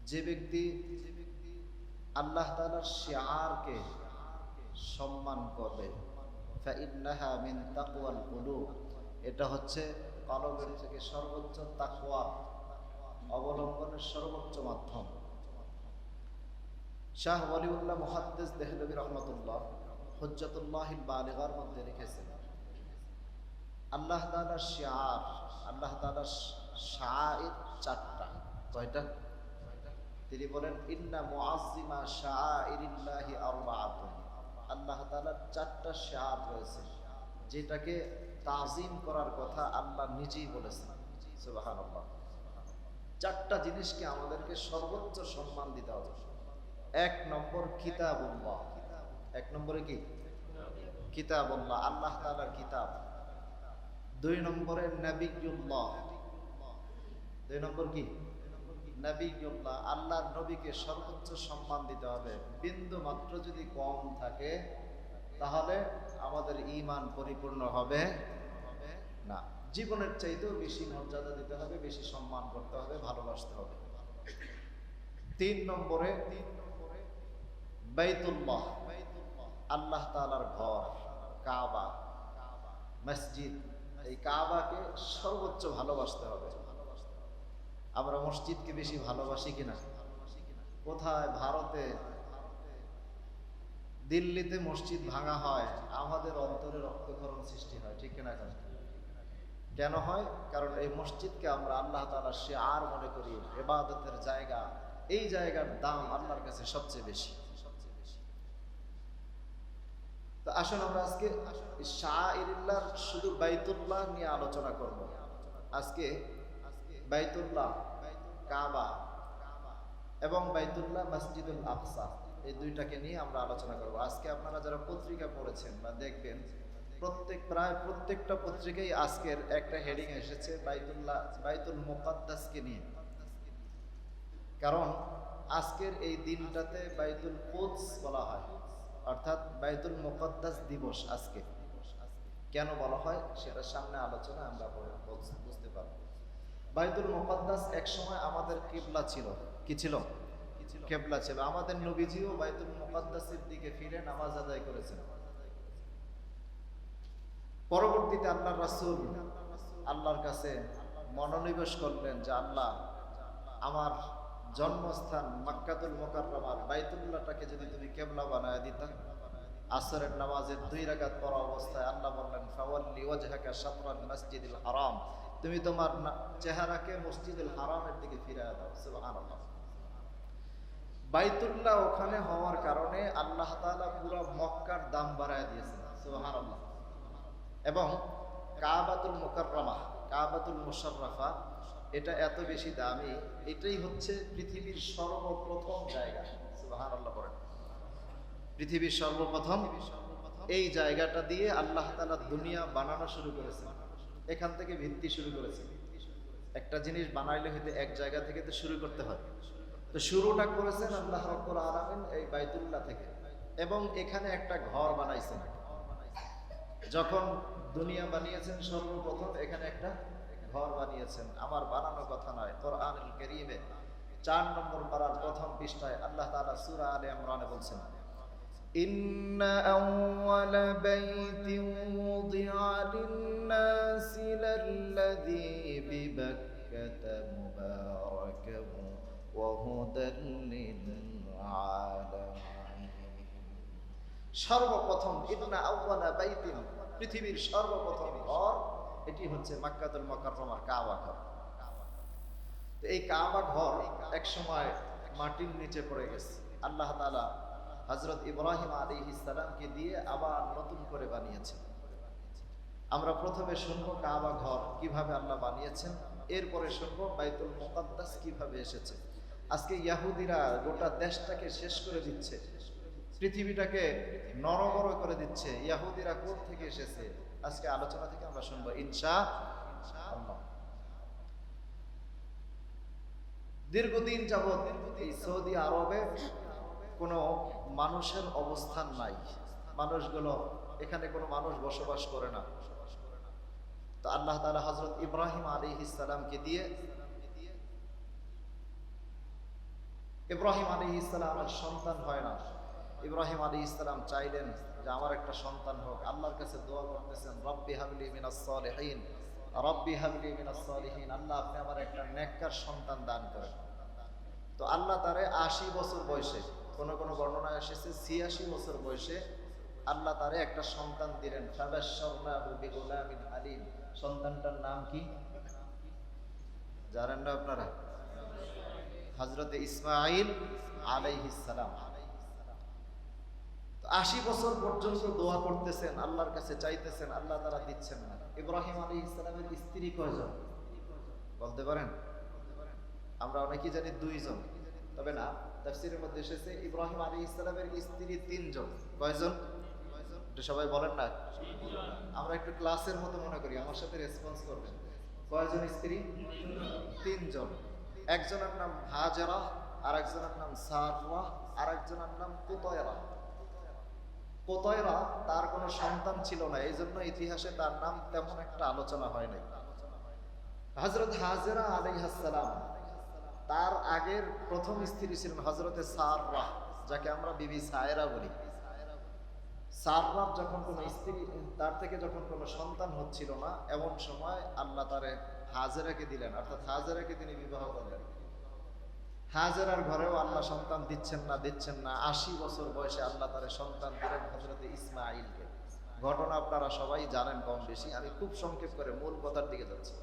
যে ব্যক্তি আল্লাহ তাআলার শিআরকে সম্মান করবে, ফাইন্নাহা মিন তাকওয়াল কুলুব, এটা হচ্ছে কলবের থেকে সর্বোচ্চ তাকওয়া অবলম্বনের সর্বোচ্চ মাধ্যম। শাহ ওয়ালিউল্লাহ মুহাদ্দিস দেহলভী রহমাতুল্লাহ হুজ্জাতুল্লাহিল বালিগার মধ্যে লিখেছেন, আল্লাহ তাআলার শিআর, আল্লাহ তাআলার শাআইর চারটা। কয়টা? তিনি বলেন, ইন্না মুআজ্জিমা শাআইরিল্লাহি আরবাআতুন, আল্লাহ তাআলার চারটা শিআর রয়েছে যেটাকে তাজিম করার কথা আল্লাহ নিজেই বলেছেন। সুবহানাল্লাহ। চারটা জিনিসকে আমাদেরকে সর্বোচ্চ সম্মান দিতে হবে। এক নম্বর কিতাবুল্লাহ। এক নম্বরে কি? কিতাবুল্লাহ, আল্লাহ তাআলার কিতাব। দুই নম্বরে নবিয়ুল্লাহ। দুই নম্বর কি? নবিয়ুল্লাহ, আল্লাহর নবীকে সর্বোচ্চ সম্মান দিতে হবে। বিন্দু মাত্র যদি কম থাকে তাহলে আমাদের ঈমান পরিপূর্ণ হবে না। জীবনের চাইতেও বেশি মর্যাদা দিতে হবে, বেশি সম্মান করতে হবে, ভালোবাসতে হবে। তিন নম্বরে বাইতুল্লাহ, আল্লাহ তাআলার ঘর, কাবা, মসজিদ। এই কাবাকে সর্বোচ্চ ভালোবাসতে হবে। আমরা মসজিদকে বেশি ভালোবাসি কিনা? কোথায়? ভারতে, দিল্লিতে মসজিদ ভাঙা হয়, আমাদের অন্তরে রক্তক্ষরণ সৃষ্টি হয়, ঠিক কিনা? কেন হয়? কারণ এই মসজিদকে আমরা আল্লাহ তাআলার শিআর মনে করি, ইবাদতের জায়গা। এই জায়গার দাম আল্লাহর কাছে সবচেয়ে বেশি। তো আসুন আমরা আজকে শাআইরিল্লাহ, শুধু বাইতুল্লাহ নিয়ে আলোচনা করব। আজকে বাইতুল্লাহ, কাবা এবং বাইতুল্লাহ মসজিদুল আকসা, এই দুইটাকে নিয়ে আমরা আলোচনা করব আজকে। আপনারা যারা পত্রিকা পড়েছেন বা দেখবেন, প্রায় প্রত্যেকটা পত্রিকায় আজকের একটা হেডিং এসেছে বাইতুল্লাহ, বাইতুল মুকাদ্দাসকে নিয়ে। কারণ আজকের এই দিনটাতে বাইতুল কুদস বলা হয়, অর্থাৎ বাইতুল মুকাদ্দাস দিবস। আজকে কেন বলা হয় সেটার সামনে আলোচনা আমরা বুঝতে পারব। বাইতুল মুকাদ্দাস এক সময় আমাদের কিবলা ছিল। কি ছিল? কিবলা ছিল। আমাদের নবীজিও বাইতুল মুকাদ্দাসের দিকে ফিরে নামাজ আদায় করেছেন। পরবর্তীতে আল্লাহর রাসূল আল্লাহর কাছে মনোনিবেশ করলেন যে, আল্লাহ, আমার জন্মস্থান মক্কাতুল মুকাররমার বাইতুল্লাহটাকে যদি তুমি কিবলা বানায় দিতা। আসরের নামাজের 2 রাকাত পড়া অবস্থায় আল্লাহ বললেন, ফাওয়াল্লি ওয়াজহাকা শাতরাল মসজিদিল হারাম, তুমি তোমার চেহারাকে মসজিদুল হারামের দিকে ফিরিয়ে দাও। সুবহানাল্লাহ। বাইতুল্লাহ ওখানে হওয়ার কারণে আল্লাহ তাআলা পুরো মক্কার দাম বাড়ায় দিয়েছেন। সুবহানাল্লাহ। এবং কাবাতুল মুকাররমা, কাবাতুল মুশাররাফা, এটা এত বেশি দামি, এটাই হচ্ছে পৃথিবীর সর্বপ্রথম জায়গা। সুবহানাল্লাহ বলেন। পৃথিবীর সর্বপ্রথম এই জায়গাটা দিয়ে আল্লাহ তাআলা দুনিয়া বানানো শুরু করেছেন। এখান থেকে ভিত্তি শুরু করেছেন। একটা জিনিস বানাইলে হইতে এক জায়গা থেকে তো শুরু করতে হয়। তো শুরুটা করেছেন আল্লাহ রাব্বুল আলামিন এই বাইতুল্লাহ থেকে, এবং এখানে একটা ঘর বানাইছেন। যখন দুনিয়া বানিয়েছেন সর্বপ্রথম এখানে একটা ঘর বানিয়েছেন। আমার বানানো কথা নয়। কোরআনুল কারীমে 4 নম্বর পারার প্রথম পৃষ্ঠায় আল্লাহ তাআলা সূরা আলে ইমরানে বলছেন, ইন্না আউওয়ালা বাইতিন উযিআ লিন-নাসি লাল্লাযী বিবাক্কাতা মুবারাকান ওয়া হুদাল লিল-আলামিন। সর্বপ্রথম, ইন্না আউওয়ালা বাইতিন, পৃথিবীর সর্বপ্রথম ঘর এটি হচ্ছে মক্কাতুল মুকাররমার কাবা ঘর। তো এই কাবা ঘর এক সময় মাটির নিচে পড়ে গেছে। আল্লাহ তাআলা হযরত ইব্রাহিম আলাইহিস সালামকে দিয়ে আবার নতুন করে বানিয়েছেন। আমরা প্রথমে শুনবো কাবা ঘর কিভাবে আল্লাহ বানিয়েছেন, এরপরে শুনবো বাইতুল মুকাদ্দাস কিভাবে এসেছে। আজকে ইহুদিরা গোটা দেশটাকে শেষ করে দিচ্ছে, পৃথিবীটাকে নরবর করে দিচ্ছে। ইহুদিরা কোথা থেকে এসেছে আজকে আলোচনা থেকে আমরা শুনবো ইনশাআল্লাহ। দীর্ঘদিন যাবত এই সৌদি আরবে কোনো মানুষের অবস্থান নাই। মানুষগুলো, এখানে কোনো মানুষ বসবাস করে না। তো আল্লাহ তাআলা হযরত ইব্রাহিম আলাইহিস সালামকে দিয়ে ইব্রাহিম আলাইহিস সালামের সন্তান হয় না। ইব্রাহিম আলাইহিস সালাম চাইলেন যে আমার একটা সন্তান হোক। আল্লাহর কাছে দোয়া করতেছেন, রব্বি হাবলি মিনাস সালিহিন, রব্বি হাবলি মিনাস সালিহিন, আল্লাহ আপনি আমার একটা নেককার সন্তান দান করেন। তো আল্লাহ তারে ৮০ বছর বয়সে, কোন কোন বর্ণনায় এসেছে ৮৬ বছর বয়সে আল্লাহ তারে একটা সন্তান দিলেন। ফাবাশশারনাহু বিগুলামিন হালিম। সন্তানটার নাম কি জানেন না আপনারা? হযরতে ইসমাঈল আলাইহিস সালাম। ৮০ বছর পর্যন্ত দোয়া করতেছেন, আল্লাহর কাছে চাইতেছেন, আল্লাহ তারা দিচ্ছেন না। ইব্রাহিম আলাইহিস সালামের স্ত্রী কয়জন বলতে পারেন? আমরা অনেকেই জানি ২ জন, তবে না, তাফসীরের মধ্যে এসেছে ইব্রাহিম আলাইহিস সালামের স্ত্রী ৩ জন। কয়জন? এটা সবাই বলেন না, আমরা একটু ক্লাসের মতো মনে করি, আমার সাথে রেসপন্স করবেন। কয়জন স্ত্রী? ৩ জন। একজনের নাম হাজেরা, আর একজনের নাম সাররা, আর একজনের নাম কুতয়রা। কুতয়রা তার কোনো সন্তান ছিল না, এই জন্য ইতিহাসে তার নাম তেমন একটা আলোচনা হয় নাই। হযরত হাজেরা আলাইহিস সালাম, তার আগের প্রথম স্ত্রী ছিলেন হযরতে সাররা, যাকে আমরা বিবি সায়রা বলি। সাররা যখন কোনো স্ত্রী, তার থেকে যখন কোনো সন্তান হচ্ছিল না, এমন সময় আল্লাহ তারে হাজেরাকে দিলেন, অর্থাৎ হাজেরাকে তিনি বিবাহ করলেন। হাজেরার ঘরেও আল্লাহ সন্তান দিচ্ছেন না। ৮০ বছর বয়সে আল্লাহ তারে সন্তান দিলেন হযরতে ইসমাঈলকে। ঘটনা আপনারা সবাই জানেন কম বেশি, আমি খুব সংক্ষেপ করে মূল কথার দিকে যাচ্ছি।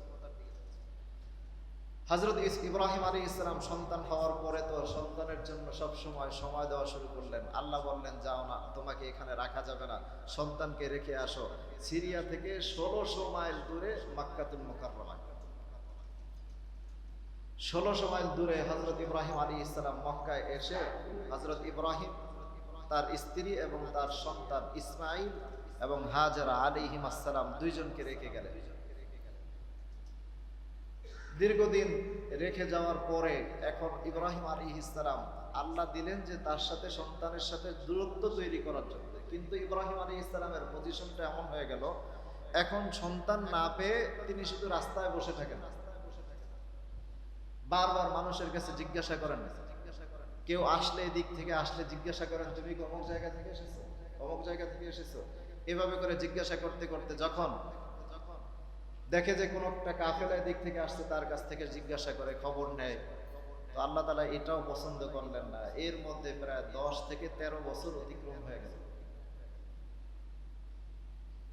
হযরত ইব্রাহিম আলাইহিস সালাম সন্তান হওয়ার পরে তো সন্তানের জন্য সব সময় দেওয়া শুরু করলেন। আল্লাহ বললেন, যাও না, তোমাকে এখানে রাখা যাবে না, সন্তানকে রেখে আসো সিরিয়া থেকে ১৬০০ মাইল দূরে মক্কাতুল মুকাররমা। ১৬০০ মাইল দূরে হযরত ইব্রাহিম আলাইহিস সালাম মক্কায় এসে হযরত ইব্রাহিম, তার স্ত্রী এবং তার সন্তান ইসমাঈল এবং হাজেরা আলাইহিমাস সালাম ২ জনকে রেখে গেলেন। দীর্ঘদিন রেখে যাওয়ার পরে এখন ইব্রাহিম আলাইহিস সালাম আল্লাহ দিলেন যে তার সাথে, সন্তানের সাথে দূরত্ব তৈরি করার জন্য। কিন্তু ইব্রাহিম আলাইহিস সালামের পজিশনটা এমন হয়ে গেল, এখন সন্তান না পেয়ে তিনি শুধু রাস্তায় বসে থাকেন। বারবার মানুষের কাছে জিজ্ঞাসা করেন, কেউ আসলে এদিক থেকে আসলে জিজ্ঞাসা করেন, তুমি কি অমুক জায়গা থেকে এসেছো, অমুক জায়গা থেকে এসেছো, এভাবে করে জিজ্ঞাসা করতে করতে যখন দেখে যে কোন একটা কাফেলা দিক থেকে আসছে, তার কাছ থেকে জিজ্ঞাসা করে খবর নেয়। তো আল্লাহ তাআলা এটাও পছন্দ করলেন না। এর মধ্যে প্রায় ১০ থেকে ১৩ বছর অতিক্রম হয়ে গেল।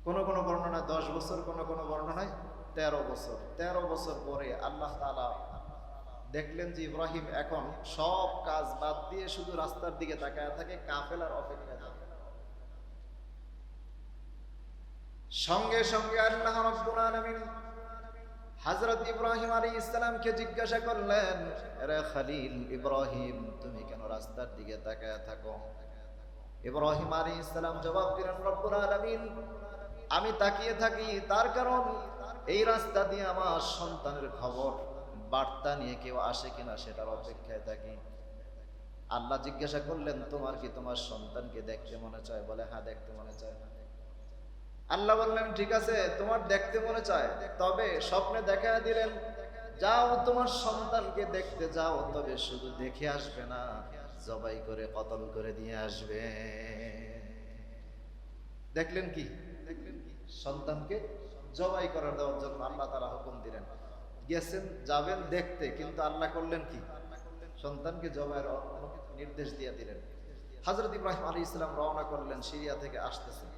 কোন কোন বর্ণনায় ১০ বছর, কোন কোন বর্ণনায় ১৩ বছর। ১৩ বছর পরে আল্লাহ তাআলা দেখলেন যে ইব্রাহিম এখন সব কাজ বাদ দিয়ে শুধু রাস্তার দিকে তাকায় থাকে, কাফেলার অপেক্ষায় থাকে। সঙ্গে সঙ্গে আল্লাহ রাব্বুল আলামিন হযরত ইব্রাহিম আলাইহিস সালামকে জিজ্ঞাসা করলেন, আরে খলিল ইব্রাহিম, তুমি কেন রাস্তার দিকে তাকায় থাকো? ইব্রাহিম আলাইহিস সালাম জবাব দিলেন, রব্বুল আলামিন, আমি তাকিয়ে থাকি তার কারণ এই রাস্তা দিয়ে আমার সন্তানের খবর বার্তা নিয়ে কেউ আসে কিনা সেটার অপেক্ষায় থাকি। আল্লাহ জিজ্ঞাসা করলেন, তোমার কি তোমার সন্তানকে দেখতে মনে চায়? বলে, হ্যাঁ, দেখতে মনে চায়। আল্লাহ বললেন, ঠিক আছে, তোমার দেখতে মনে চায়, তবে স্বপ্নে দেখা দিলেন, যাও তোমার সন্তানকে দেখতে যাও, তবে শুধু দেখে আসবে না, জবাই করে কতল করে দিয়ে আসবে। দেখলেন কি? সন্তানকে জবাই করে দেওয়ার জন্য আল্লাহ তাআলা হুকুম দিলেন। গেছেন, যাবেন দেখতে, কিন্তু আল্লাহ করলেন কি? সন্তানকে জবাইয়ের নির্দেশ দিয়ে দিলেন। হযরত ইব্রাহিম আলাইহিস সালাম রওনা করলেন, সিরিয়া থেকে আসতেছেন।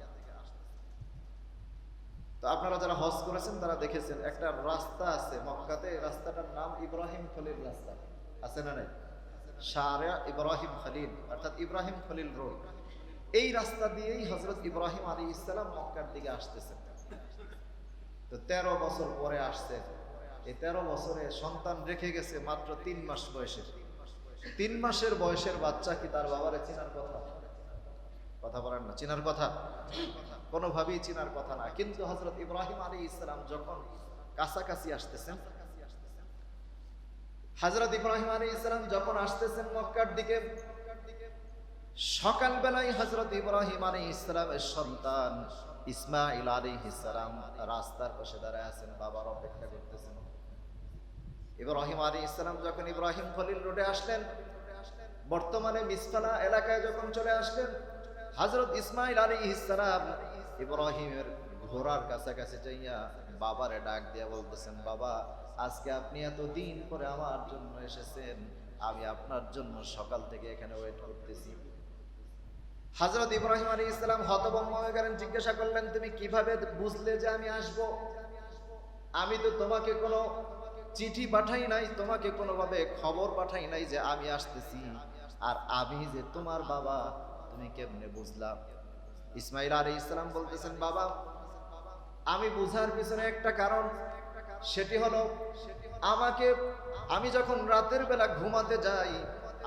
তো আপনারা যারা হজ করেছেন তারা দেখেছেন একটা রাস্তা আছে মক্কাতে, রাস্তাটার নাম ইব্রাহিম খলিল রাস্তা, আছে না নাই? শারিয়া ইব্রাহিম খলিল, অর্থাৎ ইব্রাহিম খলিল রোড। এই রাস্তা দিয়েই হযরত ইব্রাহিম আলাইহিস সালাম মক্কার দিকে আসতেছেন। তো ১৩ বছর পরে আসছে। এই ১৩ বছরে সন্তান রেখে গেছে মাত্র ৩ মাস বয়সের। ৩ মাসের বয়সের বাচ্চা কি তার বাবারে চিনার কথা? কথা বলেন না, চিনার কথা? কোনোভাবেই চিনার কথা না। কিন্তু হযরত ইব্রাহিম আলাইহিস সালাম যখন কাছাকাছি আসতেছেন, হযরত ইব্রাহিম আলাইহিস সালাম যখন আসতেছেন মক্কার দিকে, সকালবেলায় হযরত ইব্রাহিম আলাইহিস সালামের সন্তান ইসমাঈল আলাইহিস সালাম রাস্তার পাশে দাঁড়ায় আছেন, বাবার অপেক্ষা করতেছেন। ইব্রাহিম আলাইহিস সালাম যখন ইব্রাহিম খলিল রোডে আসলেন, বর্তমানে মিসফালা এলাকায় যখন চলে আসলেন, হযরত ইসমাঈল আলাইহিস সালাম ইব্রাহিমের ঘোড়ার কাছাকাছি যাইয়া বাবারে ডাক দিয়া বলতেছেন, বাবা আজকে আপনি এত দিন পরে আমার জন্য এসেছেন, আমি আপনার জন্য সকাল থেকে এখানে ওয়েট করতেছি। হযরত ইব্রাহিম আলাইহিস সালাম হতভম্ব হয়ে গেলেন, জিজ্ঞাসা করলেন, তুমি কিভাবে বুঝলে যে আমি আসব? আমি তো তোমাকে কোনো চিঠি পাঠাই নাই, তোমাকে কোনোভাবে খবর পাঠাই নাই যে আমি আসতেছি, আর আমি যে তোমার বাবা তুমি কেমনে বুঝলা? ইসমাঈল আলাইহিস সালাম বলতেছেন, বাবা আমি বুঝার পিছনে একটা কারণ, সেটি হলো আমি যখন রাতের বেলা ঘুমাতে যাই,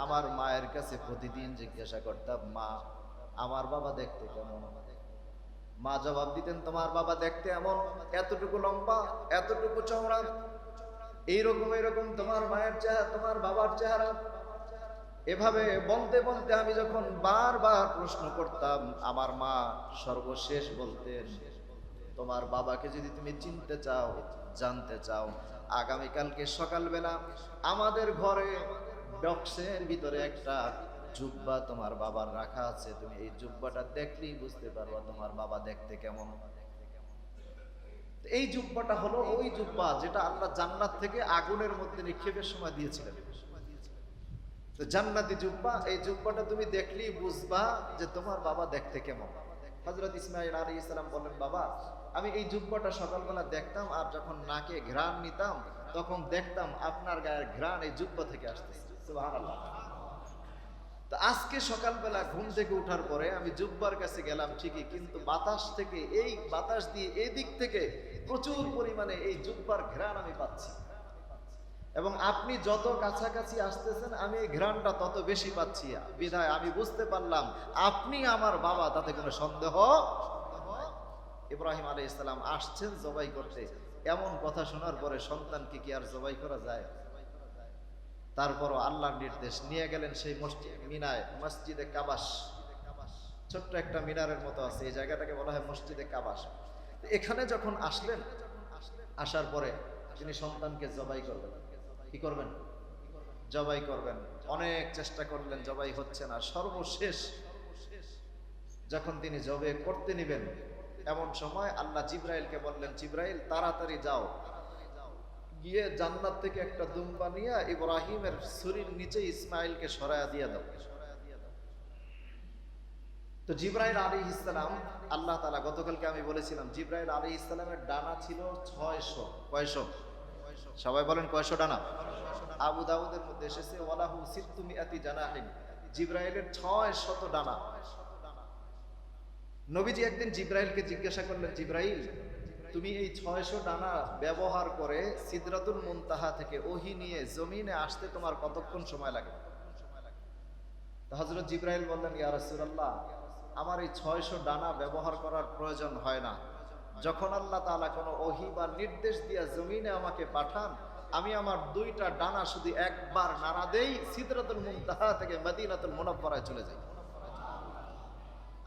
আমার মায়ের কাছে প্রতিদিন জিজ্ঞাসা করতাম, মা আমার বাবা দেখতে কেমন? মা জবাব দিতেন, তোমার বাবা দেখতে এমন, এতটুকু লম্বা, এতটুকু চওড়া, এইরকম তোমার মায়ের চেহারা, তোমার বাবার চেহারা। এভাবে বলতে বলতে আমি যখন বারবার প্রশ্ন করতাম, আমার মা সর্বশেষ বলতেন, তোমার বাবাকে যদি তুমি চিনতে চাও, জানতে চাও, আগামীকালকে সকালবেলা আমাদের ঘরে বক্সের ভিতরে একটা জুব্বা তোমার বাবার রাখা আছে, তুমি এই জুব্বাটা দেখলেই বুঝতে পারবা তোমার বাবা দেখতে কেমন। এই জুব্বাটা হলো ওই জুব্বা যেটা আল্লাহ জান্নাত থেকে আগুনের মধ্যে নিক্ষেপের সময় দিয়েছিলেন। তো জান্নাতি জুব্বা, এই জুব্বাটা তুমি দেখলেই বুঝবা যে তোমার বাবা দেখতে কেমন। হযরত ইসমাঈল আলাইহিস সালাম বললেন, বাবা আমি এই জুব্বাটা সকালবেলা দেখতাম, আর যখন নাকে ঘ্রাণ নিতাম তখন দেখতাম আপনার গায়ের ঘ্রাণ এই জুব্বা থেকে আসতেছে। সুবহানাল্লাহ। তো আজকে সকালবেলা ঘুম থেকে ওঠার পরে আমি জুব্বার কাছে গেলাম ঠিকই, কিন্তু বাতাস থেকে, এই বাতাস দিয়ে এই দিক থেকে প্রচুর পরিমাণে এই জুব্বার ঘ্রাণ আমি পাচ্ছি, এবং আপনি যত কাছাকাছি আসতেছেন আমি এই ঘ্রাণটা তত বেশি পাচ্ছি। বিধায় আমি বুঝতে পারলাম আপনি আমার বাবা, তাতে কোনো সন্দেহ নাই। ইব্রাহিম আলাইহিস সালাম আসছেন জবাই করতে, এমন কথা শোনার পরে সন্তানকে কি আর জবাই করা যায়? তারপরও আল্লাহর নির্দেশ, নিয়ে গেলেন সেই মসজিদে কাবাস। ছোট্ট একটা মিনারের মতো আছে, এই জায়গাটাকে বলা হয় মসজিদে কাবাস। এখানে যখন আসলেন, আসার পরে তিনি সন্তানকে জবাই করবেন। কি করবেন? জবাই করবেন। অনেক চেষ্টা করলেন, জবাই হচ্ছে না। সর্বশেষ যখন তিনি জবাই করতে নিবেন, এমন সময় আল্লাহ জিবরাইলকে বললেন, জিবরাইল তাড়াতাড়ি যাও, গিয়ে জান্নাত থেকে একটা দুম্বা নিয়ে ইব্রাহিমের ছুরির নিচে ইসমাইলকে সরায়া দিয়ে দাও। তো জিবরাইল আলাইহিস সালাম, আল্লাহ তাআলা, গতকালকে আমি বলেছিলাম জিবরাইল আলাইহিস সালামের ডানা ছিল 600। কয়শো? সবাই বলেন কয়শো ডানা? আবু দাউদের মধ্যে এসেছে ওয়ালাহু সিত্তুমিআতি জানাহিন, জিবরাইলের 600 ডানা। নবীজি একদিন জিবরাইলকে জিজ্ঞাসা করলেন, জিবরাইল তুমি এই 600 ডানা ব্যবহার করে সিদরাতুল মুনতাহা থেকে ওহী নিয়ে জমিনে আসতে তোমার কতক্ষণ সময় লাগে? তো হযরত জিবরাইল বললেন, ইয়া রাসূলুল্লাহ আমার এই 600 ডানা ব্যবহার করার প্রয়োজন হয় না। যখন আল্লাহ তাআলা কোনো ওহী বা নির্দেশ দিয়া জমিনে আমাকে পাঠান, আমি আমার 2টা ডানা শুধু একবার নাড়া দেই, সিদরাতুল মুনতাহা থেকে মদিনাতুল মুনাওয়ারায় চলে যাই।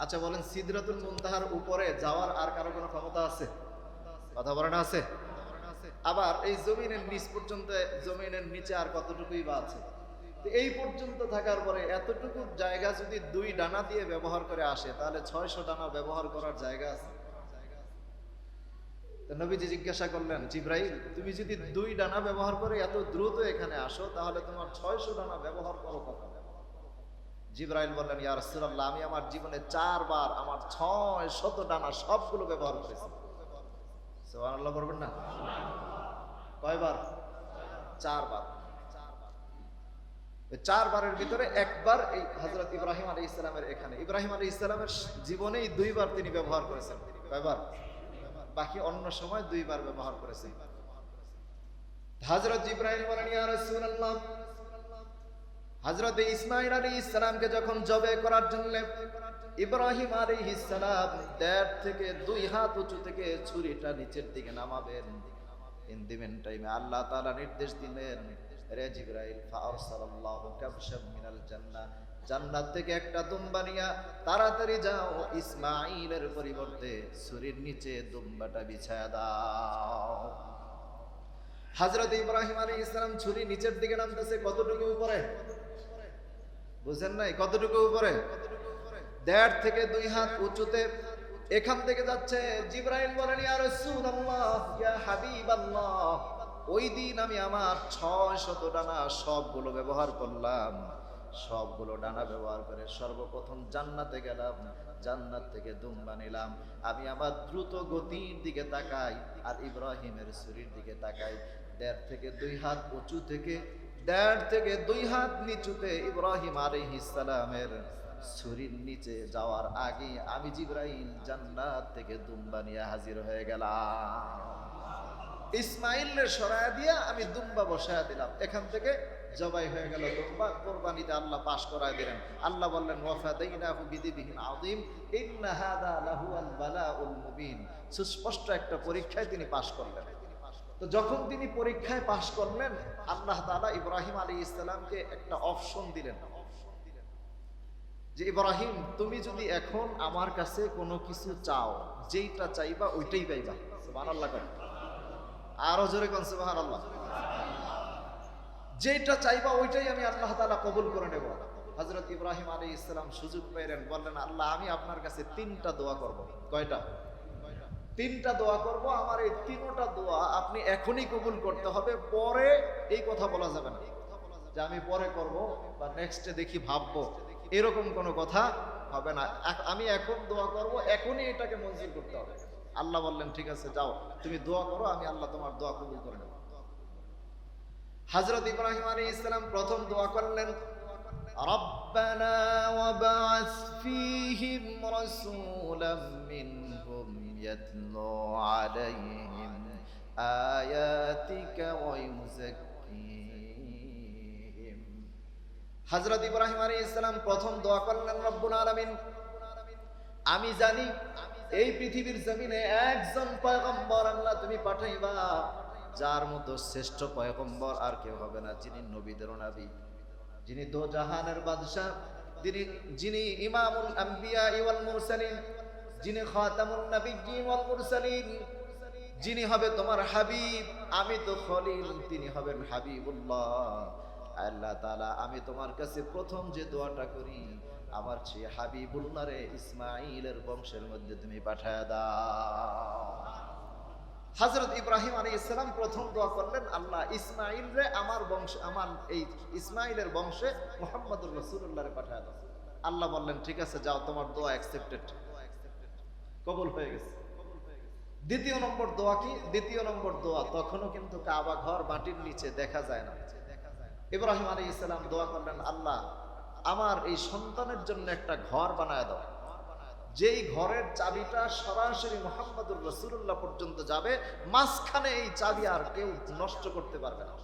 আচ্ছা বলেন, সিদরাতুল মুনতাহার উপরে যাওয়ার আর কারো কোনো ক্ষমতা আছে? কথা বলেন আছে? আবার এই জমিনের নিচ পর্যন্ত, জমিনের নিচে আর কতটুকুই বা আছে? এই পর্যন্ত থাকার পরে এতটুকু জায়গা যদি 2 ডানা দিয়ে ব্যবহার করে আসে, তাহলে 600 ডানা ব্যবহার করার জায়গা আছে? তো নবীজি জিজ্ঞাসা করলেন, জিবরাইল তুমি যদি 2 ডানা ব্যবহার করে এত দ্রুত এখানে আসো, তাহলে তোমার 600 ডানা ব্যবহার করো কখন? জিবরাইল বললেন, ইয়া রাসূলুল্লাহ আমি আমার জীবনে 4 বার আমার 600 ডানা সবগুলো ব্যবহার করেছি। সুবহানাল্লাহ বলবেন না? কয়বার? 4 বার। 4 বারের ভিতরে একবার এই হযরত ইব্রাহিম আলাইহিস সালামের এখানে, ইব্রাহিম আলাইহিস সালামের জীবনেই 2 বার তিনি ব্যবহার করেছেন। কয়বার? বাকি অন্য সময় 2 বার ব্যবহার করেছেন। হযরত জিবরাইল বলেন, ইয়া রাসূলুল্লাহ হযরত ইসমাঈল আলাইহিস সালামকে যখন জবাই করার জন্য ইব্রাহিম আলাইহিস সালাম 1.5 থেকে 2 হাত উঁচু থেকে ছুরিটা নিচের দিকে নামাবেন, ইন দি মেন টাইমে আল্লাহ তাআলা নির্দেশ দিলেন, রে জিবরাইল ফাআরসালাল্লাহু কাবশাম মিনাল জান্নাহ, জান্নাত থেকে একটা দুম্বা নিয়া তাড়াতাড়ি যাও, ইসমাঈলের পরিবর্তে ছুরির নিচে দুম্বাটা বিছায়া দাও। হযরত ইব্রাহিম আলাইহিস সালাম ছুরি নিচের দিকে নামতেছে, কতটুকু উপরে? বুঝেন নাই? কতটুকু উপরে? 1.5 থেকে 2 হাত উঁচুতে। এখান থেকে যাচ্ছে, জিবরাইল বলেন, ইয়া রাসূলুল্লাহ, ইয়া হাবিবাল্লাহ, ওই দিন আমি আমার 600 ডানা সবগুলো ব্যবহার করলাম। সবগুলো ডানা ব্যবহার করে সর্বপ্রথম জান্নাতে গেলাম, জান্নাত থেকে দুম্বা নিলাম। আমি আমার দ্রুত গতির দিকে তাকাই আর ইব্রাহিমের ছুরির দিকে তাকাই। 1.5 থেকে 2 হাত উঁচু থেকে 1.5 থেকে 2 হাত নিচুতে ইব্রাহিম আলাইহিস সালামের ছুরির নিচে যাওয়ার আগে আমি জিবরাইল জান্নাত থেকে দুম্বা নিয়ে হাজির হয়ে গেলাম। ইসমাইলের সরায়া দিয়া আমি দুম্বা বসায়া দিলাম। এখান থেকে জবাই হয়ে গেল দুম্বা। কুরবানিতে আল্লাহ পাশ করায় দিলেন। আল্লাহ বললেন, ওয়াফাদাইনাহু বিযিবহিন আযীম ইন্না হাযা লাহুয়াল বালাউল মুবিন। সুস্পষ্ট একটা পরীক্ষায় তিনি পাশ করলেন। তো যখন তিনি পরীক্ষায় পাশ করলেন, আল্লাহ তাআলা ইব্রাহিম আলাইহিস সালামকে একটা অপশন দিলেন যে, ইব্রাহিম, তুমি যদি এখন আমার কাছে কোনো কিছু চাও, যেইটা চাইবা ওইটাই পাইবা। সুবহানাল্লাহ। আরো জোরে কোন সুবহানাল্লাহ। যেটা চাইবা ওইটাই আমি আল্লাহ তাআলা কবুল করে নেব। হযরত ইব্রাহিম আলাইহিস সালাম সুযোগ পেলেন, বললেন, আল্লাহ, আমি আপনার কাছে 3টা দোয়া করব। কয়টা? 3টা দোয়া করব। আমার এই 3টা দোয়া আপনি এখনই কবুল করতে হবে, পরে এই কথা বলা যাবে না যে আমি পরে করব বা নেক্সটে দেখি ভাববো, এরকম কোনো কথা হবে না। আমি এখন দোয়া করব, এখনই এটাকে মঞ্জুর করতে হবে। আল্লাহ বললেন, ঠিক আছে, যাও তুমি দোয়া করো, আমি আল্লাহ তোমার দোয়া কবুল করে নেব। হযরত ইব্রাহিম আলাইহিস সালাম প্রথম দোয়া করলেন, রব্বানা ওয়াবআস ফীহিম রাসূলাম মিনহুম ইয়াতলু আলাইহিম আয়াতিকা ওয়া ইউযাক্কিহিম। হযরত ইব্রাহিম আলাইহিস সালাম প্রথম দোয়া করলেন, রব্বুল আলামিন, আমি জানি এই পৃথিবীর জমিনে একজন পয়গম্বর আল্লাহ তুমি পাঠাইবা, যার মতো শ্রেষ্ঠ পয়গম্বর আর কেউ হবে না, যিনি নবীদেরও নবী, যিনি দো জাহানের বাদশা, যিনি ইমামুল আম্বিয়া ওয়াল মুরসালিন, যিনি খাতামুন নাবিয়্যিন ওয়াল মুরসালিন, যিনি হবে তোমার হাবিব। আমি তো খলিল, তিনি হবেন হাবিবুল্লাহ। আল্লাহ তাআলা, আমি তোমার কাছে প্রথম যে দোয়াটা করি, আমার সেই হাবিবুল্লাহরে ইসমাইলের বংশের মধ্যে তুমি পাঠায়া দাও। হযরত ইব্রাহিম আলাইহিস সালাম প্রথম দোয়া করলেন, আল্লাহ, ইসমাইল রে আমার বংশে, আমার এই ইসমাইলের বংশে মুহাম্মদুর রাসূলুল্লাহরে পাঠায়া দাও। আল্লাহ বললেন, ঠিক আছে, যাও, তোমার দোয়া অ্যাকসেপ্টেড, কবুল হয়ে গেছে। দ্বিতীয় নম্বর দোয়া কি? দ্বিতীয় নম্বর দোয়া, তখনও কিন্তু কাবা ঘর মাটির নিচে দেখা যায় না। ইব্রাহিম আলাইহিস সালাম দোয়া করলেন, আল্লাহ, আমার এই সন্তানের জন্য একটা ঘর বানায় দাও, যেই ঘরের চাবিটা সরাসরি মুহাম্মদুর রাসূলুল্লাহ পর্যন্ত যাবে, মাঝখানে এই চাবি আর কেউ নষ্ট করতে পারবে না।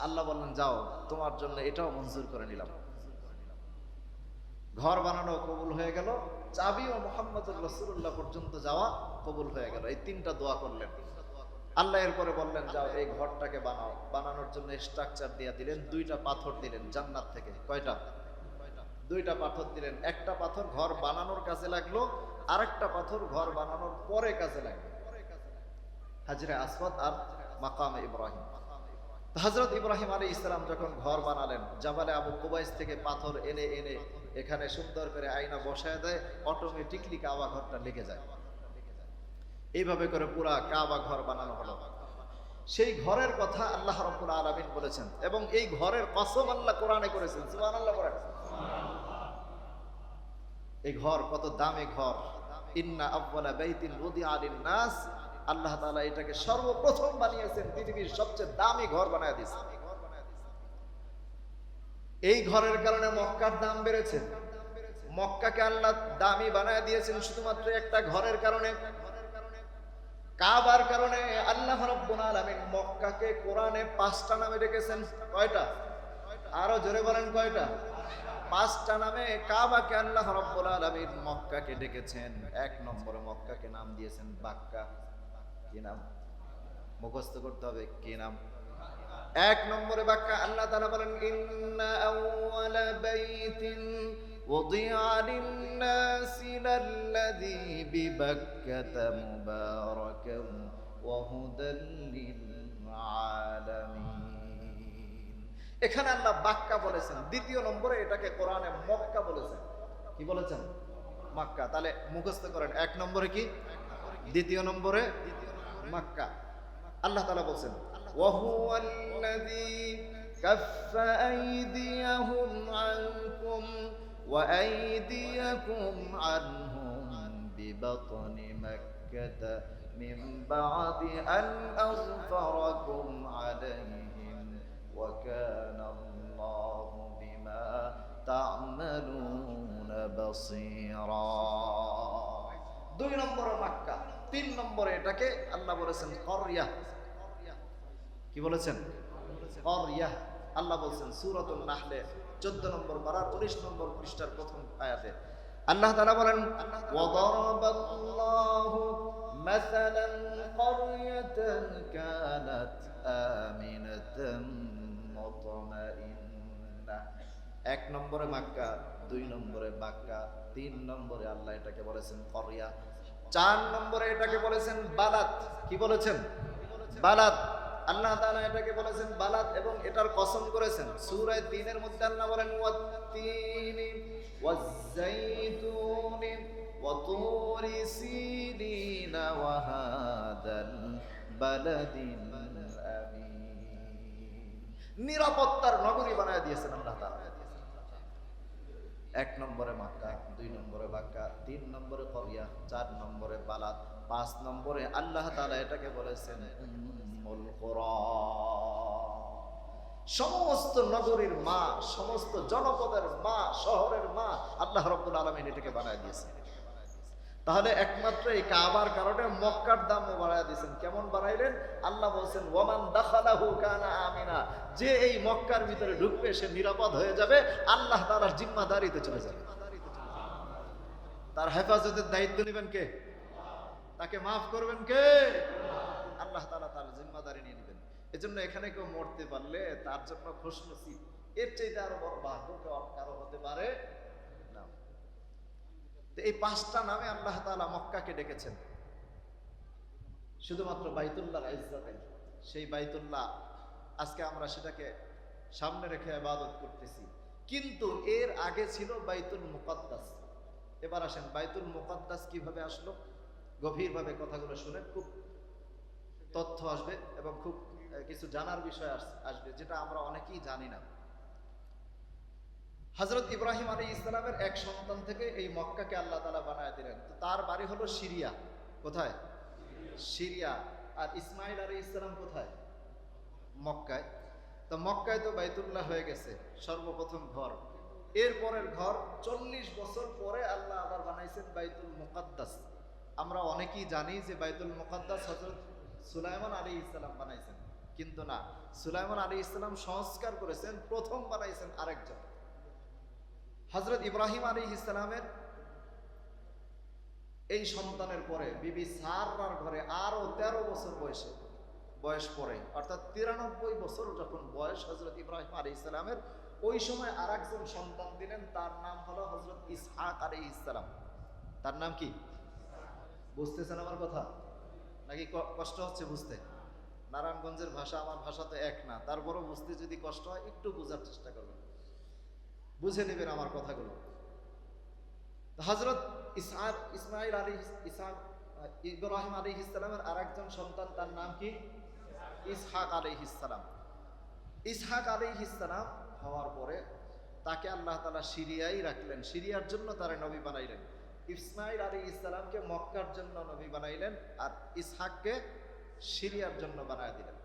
আল্লাহ বললেন, যাও, তোমার জন্য এটাও মঞ্জুর করে নিলাম। ঘর বানানো কবুল হয়ে গেল, চাবিও মুহাম্মদুর রাসূলুল্লাহ পর্যন্ত যাওয়া কবুল হয়ে গেল। এই 3টা দোয়া করলেন। আল্লাহ এরপরে বললেন, যাও, এই ঘরটাকে বানাও। বানানোর জন্য স্ট্রাকচার দিয়ে দিলেন, 2টা পাথর দিলেন জান্নাত থেকে। কয়টা? 2টা পাথর দিলেন। একটা পাথর ঘর বানানোর কাজে লাগলো, আরেকটা পাথর ঘর বানানোর পরে কাজে লাগলো, হাজরে আসওয়াদ আর মাকামে ইব্রাহিম। হযরত ইব্রাহিম আলাইহিস সালাম যখন ঘর বানালেন, জাবালে আবু কুবাইস থেকে পাথর এনে এনে এখানে সুন্দর করে আয়না বসায় দেয়, অটোমেটিকলি কাবা ঘরটা লেগে যায়। এইভাবে করে পুরা কাবা ঘর বানানো হলো। সেই ঘরের কথা আল্লাহ রাব্বুল আলামিন বলেছেন, এবং এই ঘরের কসম আল্লাহ কোরআনে করেছেন। সুবহানাল্লাহ বলেন। এই ঘর কত দামি ঘর! ইন্না আউয়ালা বাইতিন উদিআ লিন-নাস, আল্লাহ তাআলা এটাকে সর্বপ্রথম বানিয়েছেন, পৃথিবীর সবচেয়ে দামি ঘর বানায় দিয়েছেন। এই ঘরের কারণে মক্কার দাম বেড়েছে। মক্কাকে আল্লাহ দামি বানায় দিয়েছেন শুধুমাত্র একটা ঘরের কারণে, কাবার কারণে। আল্লাহ রাব্বুল আলামিন মক্কাকে কোরআনে 5টা নামে ডেকেছেন। কয়টা? আরো জোরে বলেন, কয়টা? 5টা নামে কাবাকে আল্লাহ রাব্বুল আলামিন মক্কাকে ডেকেছেন। 1 নম্বরে মক্কাকে নাম দিয়েছেন বাক্কা। কি নাম? মুখস্থ করতে হবে। কি নাম? 1 নম্বরে বাক্কা। আল্লাহ তাআলা বলেন, ইন্না আউয়ালা বাইতিন উদিআ লিন-নাসি লাল্লাযী বিবাক্কাতা মুবারাকান ওয়া হুদাল লিল-আলামিন। এখানে আল্লাহ বাক্কা বলেছেন, দ্বিতীয় নম্বরে এটাকে কোরআনে মক্কা বলেছেন। কি বলেছেন? মক্কা। তাহলে মুখস্থ করেন, এক নম্বরে কি, দ্বিতীয় নম্বরে মক্কা। আল্লাহ তাআলা বলেন ওয়াহুয়াল্লাযী কাফফা আইদিয়াহুম আনকুম ওয়া আইদিয়াকুম আনহুম বিবাতনি মাক্কাতা মিন বা'দি আন আযফারাকুম আলাইহিম ওয়া কানা আল্লাহু বিমা তা'মালুনা বাসীরা। দুই নম্বরে মক্কা। তিন নম্বরে এটাকে আল্লাহ বলেছেন করিয়া। কি বলেছেন? করিয়া। আল্লাহ বলেছেন সূরাতুন নাহলে 14 নম্বর পারার 19 নম্বর পৃষ্ঠার প্রথম আয়াতে আল্লাহ তাআলা বলেন ওয়াদারাবাল্লাহু মাসালান ক্বরিয়াতান কানাত আমিনাতান মুতমাইন্নাহ। এক নম্বরে মক্কা, দুই নম্বরে বাক্কা, তিন নম্বরে আল্লাহ এটাকে বলেছেন করিয়া, চার নম্বরে এটাকে বলেছেন বালাদ। কি বলেছেন? বালাদ। আল্লাহ তাআলা এটাকে বলেছেন বালাদ এবং এটার কসম করেছেন সূরা 3 এর মধ্যে আল্লাহ বলেন ওয়াত-তিনি ওয়াজ-যাইতুনি ওয়া তুরি সিনিনা ওয়া হাদাল বালাদিল আমিন। নিরাপত্তার নগরী বানায় দিয়েছেন আল্লাহ তাআলা। এক নম্বরে মক্কা, দুই নম্বরে বাক্কা, তিন নম্বরে করিয়া, চার নম্বরে বালাদ, পাঁচ নম্বরে আল্লাহ তাআলা এটাকে বলেছেন উম্মুল কুরা। সমস্ত নগরীর মা, সমস্ত জনপদের মা, শহরের মা আল্লাহ রাব্বুল আলামিন এটাকে বানায় দিয়েছেন। তাহলে একমাত্র এই কাবার কারণে মক্কার দামও বাড়ায় দিয়েছেন। কেমন বাড়াইলেন? আল্লাহ বলছেন ওয়ামান দাখালাহু কানা আমিনা, যে এই মক্কার ভিতরে ঢুকবে সে নিরাপদ হয়ে যাবে, আল্লাহ তাআলার জিম্মাদারিতে চলে যাবে। তার হেফাজতের দায়িত্ব নেবেন কে? তাকে মাফ করবেন কে? আল্লাহ তাআলা তার জিম্মাদারি নিয়ে নেবেন। এজন্য এখানে কেউ মরতে পারলে তার জন্য খুশনসিব, এর চাইতে আরো বড় ভাগ্য কারো হতে পারে না। এই পাঁচটা নামে আল্লাহ তাআলা মক্কাকে ডেকেছেন শুধুমাত্র বাইতুল্লাহর ইজ্জতে। সেই বাইতুল্লাহ আজকে আমরা সেটাকে সামনে রেখে ইবাদত করতেছি, কিন্তু এর আগে ছিল বাইতুল মুকাদ্দাস। এবার আসেন বাইতুল মুকাদ্দাস কিভাবে আসলো, গভীরভাবে কথাগুলো শুনে খুব তথ্য আসবে এবং খুব কিছু জানার বিষয় আসবে যেটা আমরা অনেকেই জানি না। হযরত ইব্রাহিম আলাইহিস সালামের এক সন্তান থেকে এই মক্কাকে আল্লাহ তাআলা বানায় দিলেন। তো তার বাড়ি হলো সিরিয়া। কোথায়? সিরিয়া। আর ইসমাইল আলাইহিস সালাম কোথায়? মক্কায়। তো মক্কায় তো বাইতুল্লাহ হয়ে গেছে সর্বপ্রথম ঘর। এর পরের ঘর 40 বছর পরে আল্লাহ আবার বানাইছেন বাইতুল মুকাদ্দাস। আমরা অনেকেই জানি যে বাইতুল মুকাদ্দাস হযরত সুলাইমান আলাইহিস সালাম বানাইছেন, কিন্তু না, সুলাইমান আলাইহিস সালাম সংস্কার করেছেন, প্রথম বানাইছেন আরেকজন। হযরত ইব্রাহিম আলাইহিস সালামের এই সন্তানের পরে বিবি সারার ঘরে আরো 13 বছর বয়স পরে, অর্থাৎ 93 বছর যখন বয়স হযরত ইব্রাহিম আলাইহিস সালামের, ওই সময় আরেকজন সন্তান দিলেন, তার নাম হলো হযরত ইসহাক আলাইহিস সালাম। তার নাম কি? বুঝতেছেন আমার কথা নাকি কষ্ট হচ্ছে বুঝতে? নারায়ণগঞ্জের ভাষা আমার ভাষা তো এক না, তারপরও বুঝতে যদি কষ্ট হয় একটু বোঝার চেষ্টা করবেন, বুঝে নেবেন আমার কথাগুলো। হযরত ইব্রাহিম আলাইহিস সালামের আরেকজন সন্তান, তার নাম কি? ইসহাক আলাইহিস সালাম। ইসহাক আলাইহিস সালাম হওয়ার পরে তাকে আল্লাহ তাআলা সিরিয়ায় রাখলেন, সিরিয়ার জন্য তারে নবী বানাইলেন। ইসমাইল আলাইহিস সালামকে মক্কার জন্য নবী বানাইলেন, আর ইসহাককে সিরিয়ার জন্য বানায় দিলেন।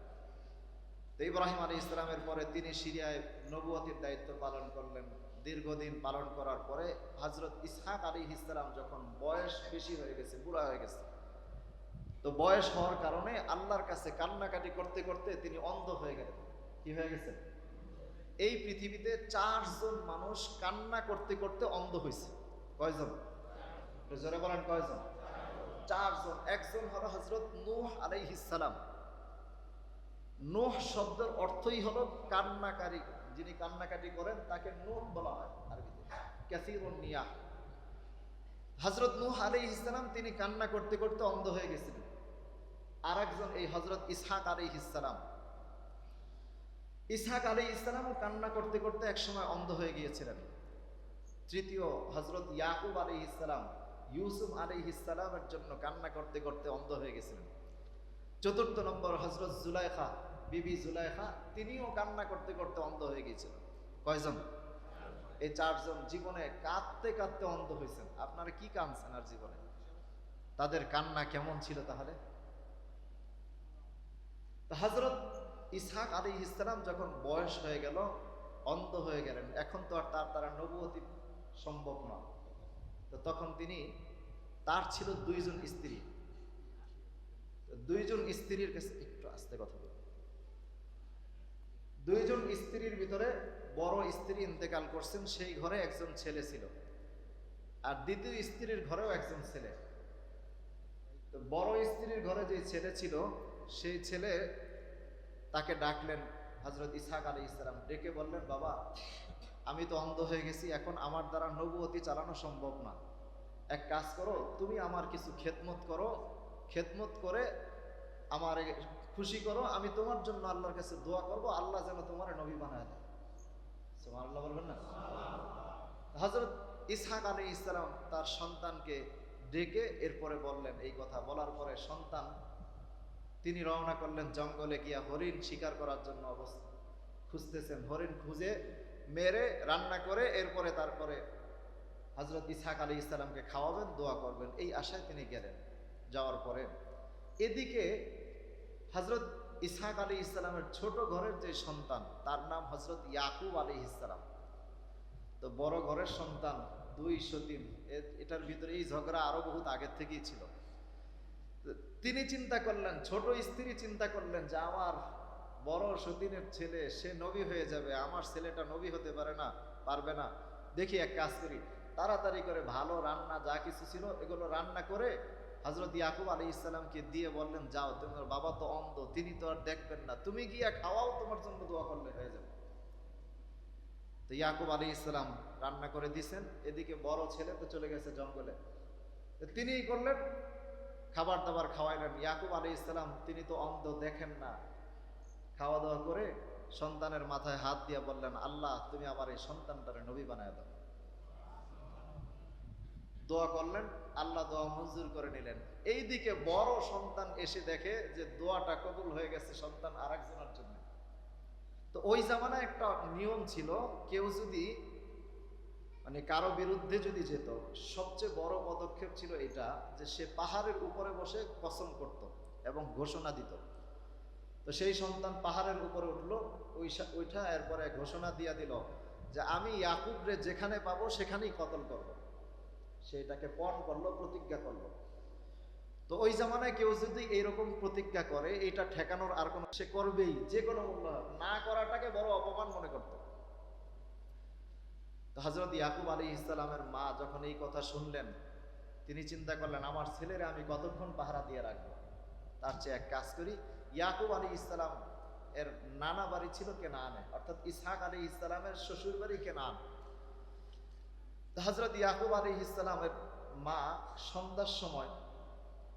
তো ইব্রাহিম আলাইহিস সালামের পরে তিনি সিরিয়ায় নবুয়তের দায়িত্ব পালন করলেন। দীর্ঘদিন পালন করার পরে হযরত ইসহাক আলাইহিস সালাম যখন বয়স বেশি হয়ে গেছে, বুড়া হয়ে গেছে, তো বয়স হওয়ার কারণে আল্লাহর কাছে কান্নাকাটি করতে করতে তিনি অন্ধ হয়ে গেলেন। কি হয়ে গেছে? এই পৃথিবীতে 4 জন মানুষ কান্না করতে করতে অন্ধ হয়েছে। কয়জন? জোরে বলেন কয়জন? 4 জন। একজন হলো হযরত নূহ আলাইহিস সালাম। নূহ শব্দের অর্থই হলো কান্নাকারী, যিনি কান্নাকাটি করেন তাকে নূহ বলা হয় আরবিতে, কাসীরুন নিয়াহ। হযরত নূহ আলাইহিস সালাম তিনি কান্না করতে করতে অন্ধ হয়ে গেছিলেন। আরেকজন এই হযরত ইসহাক আলাইহিস সালাম, ইসহাক আলাইহিস সালামও কান্না করতে করতে একসময় অন্ধ হয়ে গিয়েছিলেন। তৃতীয় হযরত ইয়াকুব আলাইহিস সালাম ইউসুফ আলাইহিস সালামের জন্য কান্না করতে করতে অন্ধ হয়ে গেছিলেন। চতুর্থ নম্বর হযরত জুলাইখা, বিবি জুলাইখা, তিনিও কান্না করতে করতে অন্ধ হয়ে গিয়েছিলেন। কয়জন? এই চারজন জীবনে কাঁদতে কাঁদতে অন্ধ হয়েছেন। আপনারা কি কাঁদছেন আর জীবনে? তাদের কান্না কেমন ছিল তাহলে? হযরত ইসহাক আলাইহিস সালাম যখন বয়স হয়ে গেল, অন্ধ হয়ে গেলেন, এখন তো আর তার দ্বারা নবুয়তি সম্ভব না। তো তখন তার ছিল দুইজন স্ত্রী। দুইজন স্ত্রীর কাছে একটু আস্তে কথা বলুন। দুইজন স্ত্রীর ভিতরে বড় স্ত্রী ইন্তেকাল করছেন, সেই ঘরে একজন ছেলে ছিল, আর দ্বিতীয় স্ত্রীর ঘরেও একজন ছেলে। তো বড় স্ত্রীর ঘরে যে ছেলে ছিল, সেই ছেলে তাকে ডাকলেন হযরত ইসহাক আলাইহিস সালাম, ডেকে বললেন, বাবা, আমি তো অন্ধ হয়ে গেছি, এখন আমার দ্বারা নবুয়তি চালানো সম্ভব না। এক কাজ করো, তুমি আমার কিছু খেদমত করো, খেদমত করে আমার খুশি করো, আমি তোমার জন্য আল্লাহর কাছে দোয়া করব, আল্লাহ যেন তোমার নবী বানায় দেয়। সুবহানাল্লাহ বলবেন না? হযরত ইসহাক আলাইহিস সালাম তার সন্তানকে ডেকে এরপরে বললেন এই কথা। বলার পরে সন্তান তিনি রওনা করলেন জঙ্গলে গিয়া হরিণ শিকার করার জন্য খুঁজতেছেন। হরিণ খুঁজে মেরে রান্না করে তারপরে হযরত ইসহাক আলাইহিস সালামকে খাওয়াবেন, দোয়া করবেন, এই আশায় তিনি গেলেন। যাওয়ার পরে এদিকে হযরত ইসহাক আলাইহিস সালামের ছোট ঘরের যে সন্তান, তার নাম হযরত ইয়াকুব আলাইহিস সালাম। তো বড় ঘরের সন্তান, দুই সতীন, এটার ভিতরে এই ঝগড়া আরো বহুত আগের থেকেই ছিল। তিনি চিন্তা করলেন, ছোট স্ত্রী চিন্তা করলেন যে আমার বড় সতীনের ছেলে, সে নবী হয়ে যাবে, আমার ছেলেটা নবী হতে পারবে না। দেখি এক কাজ করি, তাড়াতাড়ি করে ভালো রান্না যা কিছু ছিল এগুলো রান্না করে হযরত ইয়াকুব আলাইহিস সালামকে দিয়ে বললেন, যাও, তোমার বাবা তো অন্ধ, তিনি তো আর দেখবেন না, তুমি গিয়া খাওয়াও, তোমার জন্য দোয়া করলে হয়ে যাবে। তো ইয়াকুব আলাইহিস সালাম রান্না করে দিয়েছেন, এদিকে বড় ছেলে তো চলে গেছে জঙ্গলে। তিনিই করলেন, খাবার দাবার খাওয়াইলেন। ইয়াকুব আলাইহিস সালাম তিনি তো অন্ধ, দেখেন না। খাওয়া দাওয়া করে সন্তানের মাথায় হাত দিয়ে বললেন, আল্লাহ, তুমি আমার এই সন্তানটারে নবী বানায় দাও। দোয়া করলেন, আল্লাহ দোয়া মঞ্জুর করে নিলেন। এইদিকে বড় সন্তান এসে দেখে যে দোয়াটা কবুল হয়ে গেছে সন্তান আরেকজনের জন্য। তো ওই জামানায় একটা নিয়ম ছিল, কেউ যদি কারো বিরুদ্ধে যদি যেত, সবচেয়ে বড় পদক্ষেপ ছিল এটা যে সে পাহাড়ের উপরে বসে কসম করত এবং ঘোষণা দিত। তো সেই সন্তান পাহাড়ের উপরে উঠলো, ওইটা এরপরে ঘোষণা দিয়া দিল যে আমি ইয়াকুবরে যেখানে পাবো সেখানেই কতল করব। সেটাকে পণ করলো, প্রতিজ্ঞা করলো। তো ওই জামানায় কেউ যদি এইরকম প্রতিজ্ঞা করে, এটা ঠেকানোর আর কোনো, সে করবেই, যে কোনো মূল্য না করাটাকে বড় অপমান মনে করত। তো হযরত ইয়াকুব আলাইহিস সালামের মা যখন এই কথা শুনলেন, তিনি চিন্তা করলেন, আমার ছেলেরে আমি কতক্ষণ পাহারা দিয়ে রাখবো, তার চেয়ে এক কাজ করি। ইয়াকুব আলাইহিস সালাম এর নানা বাড়ি ছিল কেনানে, অর্থাৎ ইসহাক আলাইহিস সালামের শ্বশুর বাড়ি কেনান। হযরত ইয়াকুব আলাইহিস সালামের মা সন্ধ্যার সময়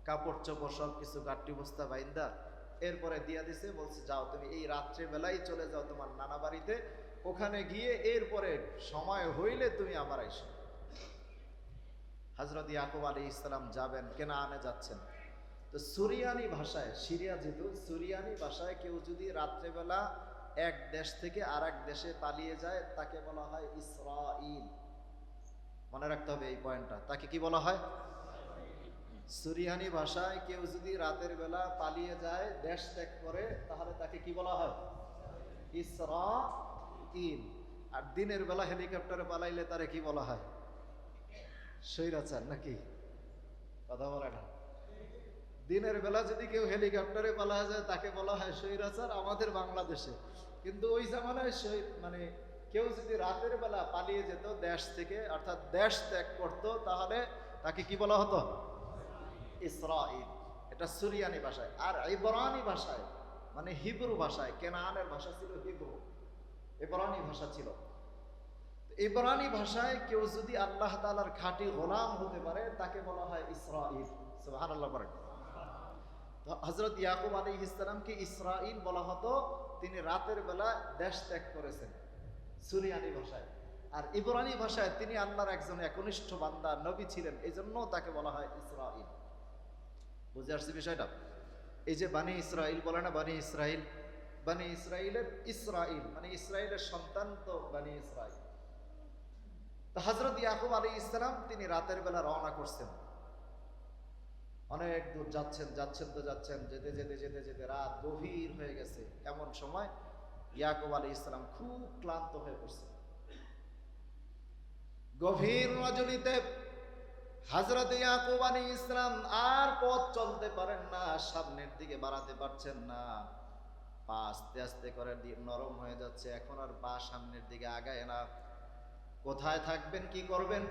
কাপড় চোপড় সব কিছু গাট্টি বস্তা বাইন্দা এরপরে দিয়া দিছে, বলছে, যাও, তুমি এই রাত্রে বেলায় চলে যাও তোমার নানা বাড়িতে, ওখানে গিয়ে এরপরে সময় হইলে তুমি আবার আইসো। হযরত ইয়াকুব আলাইহিস সালাম যাবেন, কেনানে যাচ্ছেন। তো সুরিয়ানি ভাষায়, সিরিয়া যেহেতু, সুরিয়ানি ভাষায় কেউ যদি রাত্রেবেলা এক দেশ থেকে আর এক দেশে পালিয়ে যায়, তাকে বলা হয় ইসরাঈল। মনে রাখতে হবে এই পয়েন্টটা, তাকে কি বলা হয়? সুরিয়ানি ভাষায় কেউ যদি রাতের বেলা পালিয়ে যায়, দেশ ত্যাগ করে, তাহলে তাকে কি বলা হয়? ইসরাঈল। আর দিনের বেলা হেলিকপ্টারে পালাইলে তারে কি বলা হয়? স্বৈরাচার। নাকি কথা বলে না? দিনের বেলা যদি কেউ হেলিকপ্টারে পালায় যায়, তাকে বলা হয় স্বৈরাচার আমাদের বাংলাদেশে। কিন্তু ওই জামানায় কেউ যদি রাতের বেলা পালিয়ে যেত দেশ থেকে, অর্থাৎ দেশ ত্যাগ করতো, তাহলে তাকে কি বলা হতো? ইসরাঈল। এটা সুরিয়ানি ভাষায়। আর ইবরানি ভাষায়, হিব্রু ভাষায়, কেনানের ভাষা ছিল হিব্রু, ইবরানি ভাষা ছিল। ইবরানি ভাষায় কেউ যদি আল্লাহ তাআলার খাঁটি গোলাম হতে পারে, তাকে বলা হয় ইসরাঈল। সুবহানাল্লাহ। হযরত ইয়াকুব আলাইহিস সালামকে ইসরাঈল বলা হতো। তিনি রাতের বেলা দেশ ত্যাগ করেছেন সুরিয়ানি ভাষায়। আর ইবরানি ভাষায় তিনি আল্লাহর একজন একনিষ্ঠ বান্দা নবী ছিলেন, এই জন্য তাকে বলা হয় ইসরাইল। বুঝে আসছে বিষয়টা? এই যে বানি ইসরাইল বলে না, বানি ইসরাইল, বানি ইসরাইলের ইসরাইল মানে ইসরাইলের সন্তান, তো বানি ইসরাইল। তো হযরত ইয়াকুব আলাইহিস সালাম তিনি রাতের বেলা রওনা করছেন, অনেক দূর যাচ্ছেন, যেতে যেতে যেতে যেতে রাত গভীর হয়ে গেছে। এমন সময় ইয়াকুব আলাইহিস সালাম খুব ক্লান্ত হয়ে পড়ছেন। গভীর রজনীতে হযরত ইয়াকুব আলাইহিস সালাম আর পথ চলতে পারেন না, সামনের দিকে বাড়াতে পারছেন না। পা আস্তে আস্তে করে নরম হয়ে যাচ্ছে, এখন আর পা সামনের দিকে আগায় না। কোথায় থাকবেন, কি করবেন?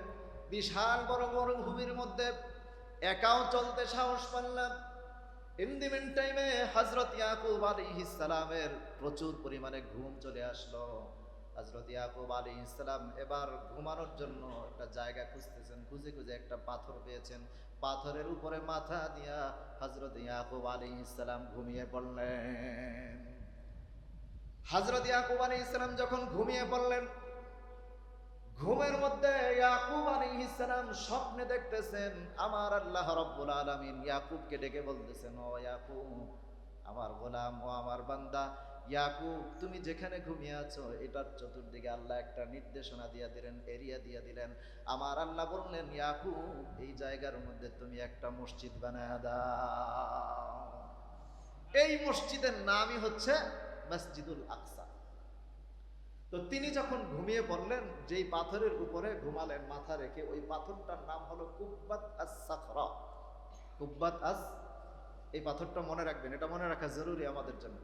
বিশাল বড় মরুভূমির মধ্যে একাও চলতে সাহস পানলাম। ইন দি মিন টাইমে হযরত ইয়াকুব আলাইহিস সালামের প্রচুর পরিমাণে ঘুম চলে আসলো। হযরত ইয়াকুব আলাইহিস সালাম এবার ঘুমানোর জন্য একটা জায়গা খুঁজতেছেন, খুঁজে খুঁজে একটা পাথর পেয়েছেন। পাথরের উপরে মাথা দিয়া হযরত ইয়াকুব আলাইহিস সালাম ঘুমিয়ে পড়লেন। হযরত ইয়াকুব আলাইহিস সালাম যখন ঘুমিয়ে পড়লেন, ঘুমের মধ্যে ইয়াকুব আলাইহিস সালাম স্বপ্নে দেখতেছেন আমার আল্লাহ রাব্বুল আলামিন ইয়াকুবকে ডেকে বলতেছেন, ও ইয়াকুব, আমার গোলাম, ও আমার বান্দা ইয়াকুব, তুমি যেখানে ঘুমিয়ে আছো এটার চতুর্দিকে আল্লাহ একটা নির্দেশনা দিয়ে দিলেন, এরিয়া দিয়ে দিলেন। আমার আল্লাহ বললেন, ইয়াকুব, এই জায়গার মধ্যে তুমি একটা মসজিদ বানায় দাও। এই মসজিদের নামই হচ্ছে মসজিদুল আকসা। তো তিনি যখন ঘুমিয়ে পড়লেন, যেই পাথরের উপরে ঘুমালেন মাথা রেখে, ওই পাথরটার নাম হলো কুব্বাত আস-সাখরা। কুব্বাত আস, এই পাথরটা মনে রাখবেন, এটা মনে রাখা জরুরি আমাদের জন্য।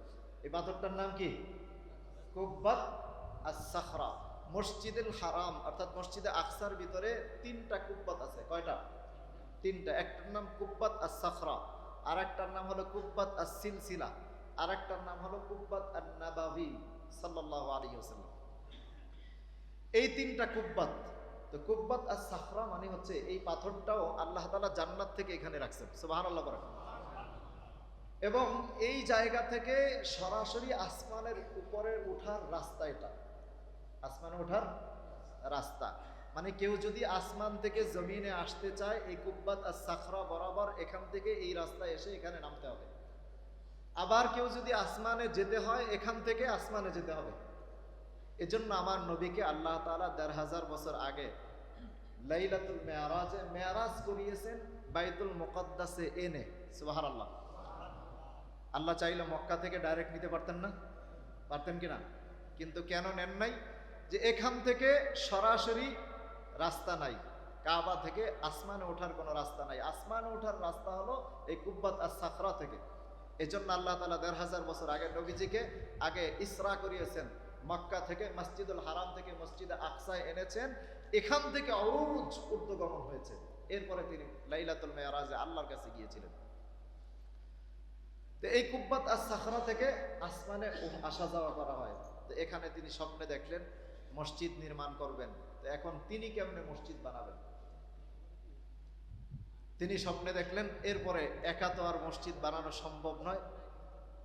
এই পাথরটার নাম কি? কুব্বাত আস-সাখরা। মসজিদুল হারাম অর্থাৎ মসজিদে আকসার ভিতরে তিনটা কুব্বাত আছে। কয়টা? তিনটা। একটার নাম কুব্বাত আস-সাখরা, আর একটার নাম হলো কুব্বাত আস-সিলসিলা, আর একটার নাম হলো কুব্বাত আন-নাবাবী সাল্লাল্লাহু আলাইহি ওয়াসাল্লাম। এই তিনটা কুব্বাত। তো কুব্বাত আস-সাখরা মানে হচ্ছে এই পাথরটাও আল্লাহ তাআলা জান্নাত থেকে এখানে রাখছেন। সুবহানাল্লাহ বলেন। এবং এই জায়গা থেকে সরাসরি আসমানের উপরে ওঠার রাস্তা, এটা আসমানে ওঠার রাস্তা। মানে কেউ যদি আসমান থেকে জমিনে আসতে চায়, এই কুব্বাত আস-সাখরা বরাবর এখান থেকে এই রাস্তায় এসে এখানে নামতে হবে। আবার কেউ যদি আসমানে যেতে হয়, এখান থেকে আসমানে যেতে হবে। এজন্য আমার নবীকে আল্লাহ তাআলা ১৫০০ বছর আগে লাইলাতুল মেরাজে মেরাজ করিয়েছেন বাইতুল মুকাদ্দাসে এনে। সুবহানাল্লাহ। আল্লাহ চাইলে মক্কা থেকে ডাইরেক্ট নিতে পারতেন না? পারতেন কিনা? কিন্তু কেন নেন নাই? যে এখান থেকে সরাসরি রাস্তা নাই, কাবা থেকে আসমানে ওঠার কোনো রাস্তা নাই। আসমানে ওঠার রাস্তা হলো এই কুব্বাত আস-সাখরা থেকে। এজন্য আল্লাহ তাআলা ১৫০০ বছর আগে নবীজিকে আগে ইসরা করিয়েছেন, মক্কা থেকে মসজিদুল হারাম থেকে মসজিদে আকসায় এনেছেন। এখান থেকে অরুজ ঊর্ধ্বগমন হয়েছে। এরপরে তিনি লাইলাতুল মেরাজে আল্লাহর কাছে গিয়েছিলেন। তো এই কুব্বাত আস-সাখরা থেকে আসমানে আসা যাওয়া করা হয়। তো এখানে তিনি স্বপ্নে দেখলেন মসজিদ নির্মাণ করবেন। তো এখন তিনি কেমনে মসজিদ বানাবেন? তিনি স্বপ্নে দেখলেন, এরপরে একা তো আর মসজিদ বানানো সম্ভব নয়।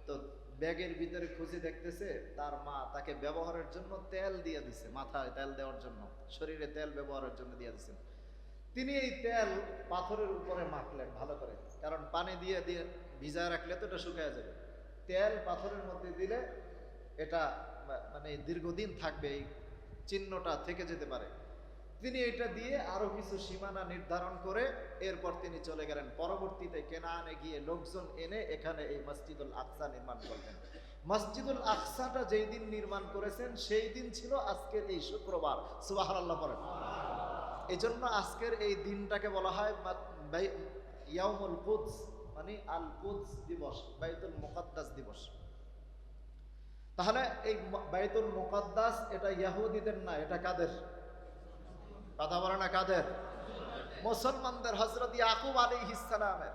তো ব্যাগের ভিতরে খুঁজে দেখতেছে তার মা তাকে ব্যবহারের জন্য তেল দিয়ে দিছে, মাথায় তেল দেওয়ার জন্য, শরীরে তেল ব্যবহারের জন্য দিয়ে দিচ্ছেন। তিনি এই তেল পাথরের উপরে মাখলেন ভালো করে, কারণ পানি দিয়ে দিয়ে ভিজায় রাখলে তো এটা শুকিয়ে যাবে। তেল পাথরের মধ্যে দিলে এটা মানে দীর্ঘদিন থাকবে, এই চিহ্নটা থেকে যেতে পারে। তিনি এটা দিয়ে আরো কিছু সীমানা নির্ধারণ করে এরপর তিনি চলে গেলেন। পরবর্তীতে কেনানে গিয়ে লোকজন এনে এখানে এই মসজিদুল আকসা নির্মাণ করলেন। মসজিদুল আকসাটা যেই দিন নির্মাণ করেছেন সেই দিন ছিল আজকের এই শুক্রবার। সুবহানাল্লাহ পড়েন। এই জন্য আজকের এই দিনটাকে বলা হয় ইয়াউমুল কুদস, মানে আল কুদস দিবস, বাইতুল মুকাদ্দাস দিবস। তাহলে এই বাইতুল মুকাদ্দাস এটা ইহুদিদের না, এটা কাদের? কথা বলে না কাদের? মুসলমানদের, হযরত ইয়াকুব আলাইহিস সালামের।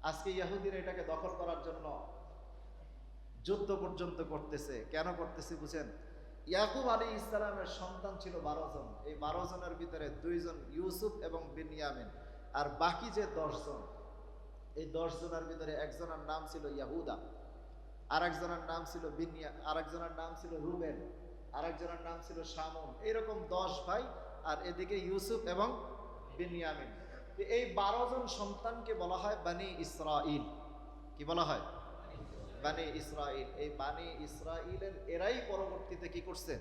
আজকে ইহুদিরা এটাকে দখল করার জন্য যুদ্ধ পর্যন্ত করতেছে। কেন করতেছে বুঝেন? ইয়াকুব আলাইহিস সালামের সন্তান ছিল ১২ জন। এই ১২ জনের ভিতরে ২ জন ইউসুফ এবং বিনয়ামিন, আর বাকি যে ১০ জন, এই ১০ জনের ভিতরে একজনের নাম ছিল ইয়াহুদা। আরেকজনের নাম ছিল বিনিয়া, আরেকজনের নাম ছিল রুবেন, আরেকজনের নাম ছিল শামুন। এইরকম 10 ভাই, আর এদিকে ইউসুফ এবং বিনিয়ামিন। এই 12 জন সন্তানকে বলা হয় বানি ইসরাইল। কি বলা হয়? বানি ইসরাইল। এই বানি ইসরাইলের এরাই পরবর্তীতে কি করছে?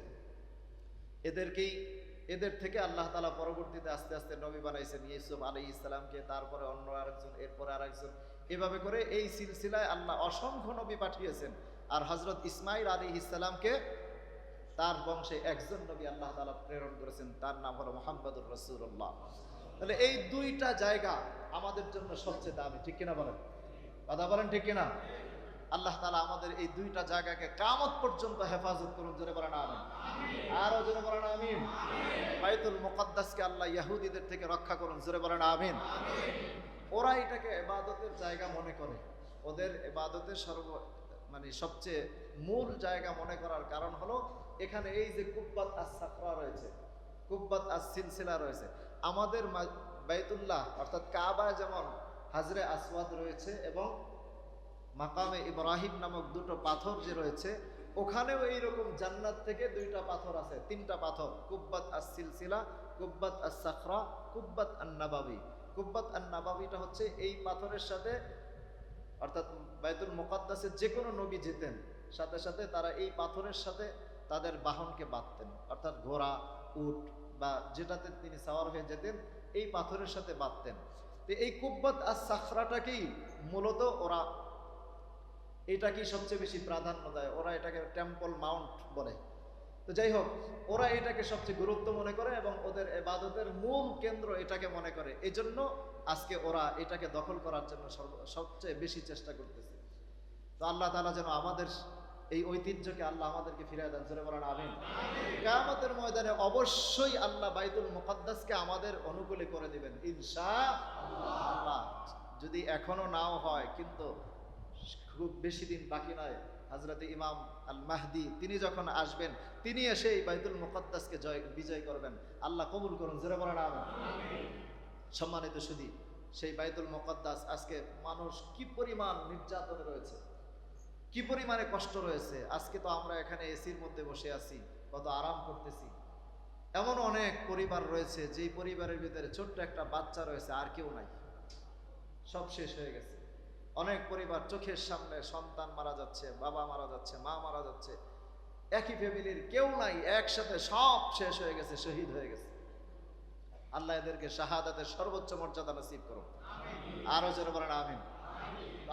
এদের থেকে আল্লাহ তাআলা পরবর্তীতে আস্তে আস্তে নবী বানাইছেন, ইউসুফ আলাইহিস সালামকে, তারপরে অন্য আরেকজন, এরপরে আরেকজন, এভাবে করে এই সিলসিলায় আল্লাহ অসংখ্য নবী পাঠিয়েছেন। আর হযরত ইসমাঈল আলাইহিস সালামকে তার বংশে একজন নবী আল্লাহ তাআলা প্রেরণ করেছেন, তার নাম হলো মুহাম্মদুর রাসূলুল্লাহ। তাহলে এই দুইটা জায়গা আমাদের জন্য সবচেয়ে দামি, ঠিক কিনা বলেন? কথা বলেন ঠিক কিনা? আল্লাহ তাআলা আমাদের এই দুইটা জায়গাকে কিয়ামত পর্যন্ত হেফাজত করুন, জোরে বলেন আমিন। আরো জোরে বলেন আমিন। বাইতুল মুকাদ্দাসকে আল্লাহ ইহুদিদের থেকে রক্ষা করুন, জোরে বলেন আমিন। ওরা এটাকে ইবাদতের জায়গা মনে করে, ওদের ইবাদতের সবচেয়ে মূল জায়গা মনে করার কারণ হলো এখানে এই যে কুব্বাত আস-সাখরা রয়েছে, কুব্বাত আস-সিলসিলা রয়েছে। আমাদের বাইতুল্লাহ অর্থাৎ কাবা যেমন হাজরে আসওয়াদ রয়েছে এবং মাকামে ইব্রাহিম নামক দুটো পাথর যে রয়েছে, ওখানেও এইরকম জান্নাত থেকে দুইটা পাথর আছে, তিনটা পাথর, কুব্বাত আস-সিলসিলা, কুব্বাত আস-সাখরা, কুব্বাত আন-নাবাবী। কুব্বাত আন-নাবাবীটা হচ্ছে এই পাথরের সাথে, অর্থাৎ বাইতুল মুকাদ্দাসে যে কোনো নবী যেতেন সাথে সাথে তারা এই পাথরের সাথে তাদের বাহনকে বাঁধতেন, অর্থাৎ ঘোড়া, উট বা যেটাতে তিনি সাওয়ার হয়ে যেতেন এই পাথরের সাথে বাঁধতেন। তো এই কুব্বাত আস-সাখরাটাকেই মূলত ওরা এটাকেই সবচেয়ে বেশি প্রাধান্য দেয়, ওরা এটাকে টেম্পল মাউন্ট বলে। তো যাই হোক, ওরা এটাকে সবচেয়ে গুরুত্ব মনে করে এবং ওদের ইবাদতের মূল কেন্দ্র এটাকে মনে করে। এই জন্য আজকে ওরা এটাকে দখল করার জন্য সবচেয়ে বেশি চেষ্টা করতেছে। তো আল্লাহ তাআলা যেন আমাদের এই ঐতিহ্যকে আল্লাহ আমাদেরকে ফিরিয়ে দেন, জোরে বলেন আমিন। কিয়ামতের ময়দানে অবশ্যই আল্লাহ বাইতুল মুকাদ্দাসকে আমাদের অনুকূলে করে দিবেন ইনশাআল্লাহ। যদি এখনো নাও হয়, কিন্তু খুব বেশি দিন বাকি নয়। হযরত ইমাম আল মাহদি তিনি যখন আসবেন, তিনি এসে এই বাইতুল মুকাদ্দাসকে বিজয় করবেন। আল্লাহ কবুল করুন, জোরে বলেন আমিন। সম্মানিত সুধী, সেই বাইতুল মুকাদ্দাস আজকে মানুষ কি পরিমাণ নির্যাতনে রয়েছে, কি পরিমাণে কষ্ট রয়েছে। আজকে তো আমরা এখানে এসির মধ্যে বসে আছি, কত আরাম করতেছি। এমন অনেক পরিবার রয়েছে যেই পরিবারের ভিতরে ছোট্ট একটা বাচ্চা রয়েছে, আর কেউ নাই, সব শেষ হয়ে গেছে। অনেক পরিবার চোখের সামনে সন্তান মারা যাচ্ছে, বাবা মারা যাচ্ছে, মা মারা যাচ্ছে, একই ফ্যামিলির কেউ নাই, একসাথে সব শেষ হয়ে গেছে, শহীদ হয়ে গেছে। আল্লাহ এদেরকে শাহাদাতের সর্বোচ্চ মর্যাদা নসিব করুন, আরো জোরে বলেন আমিন।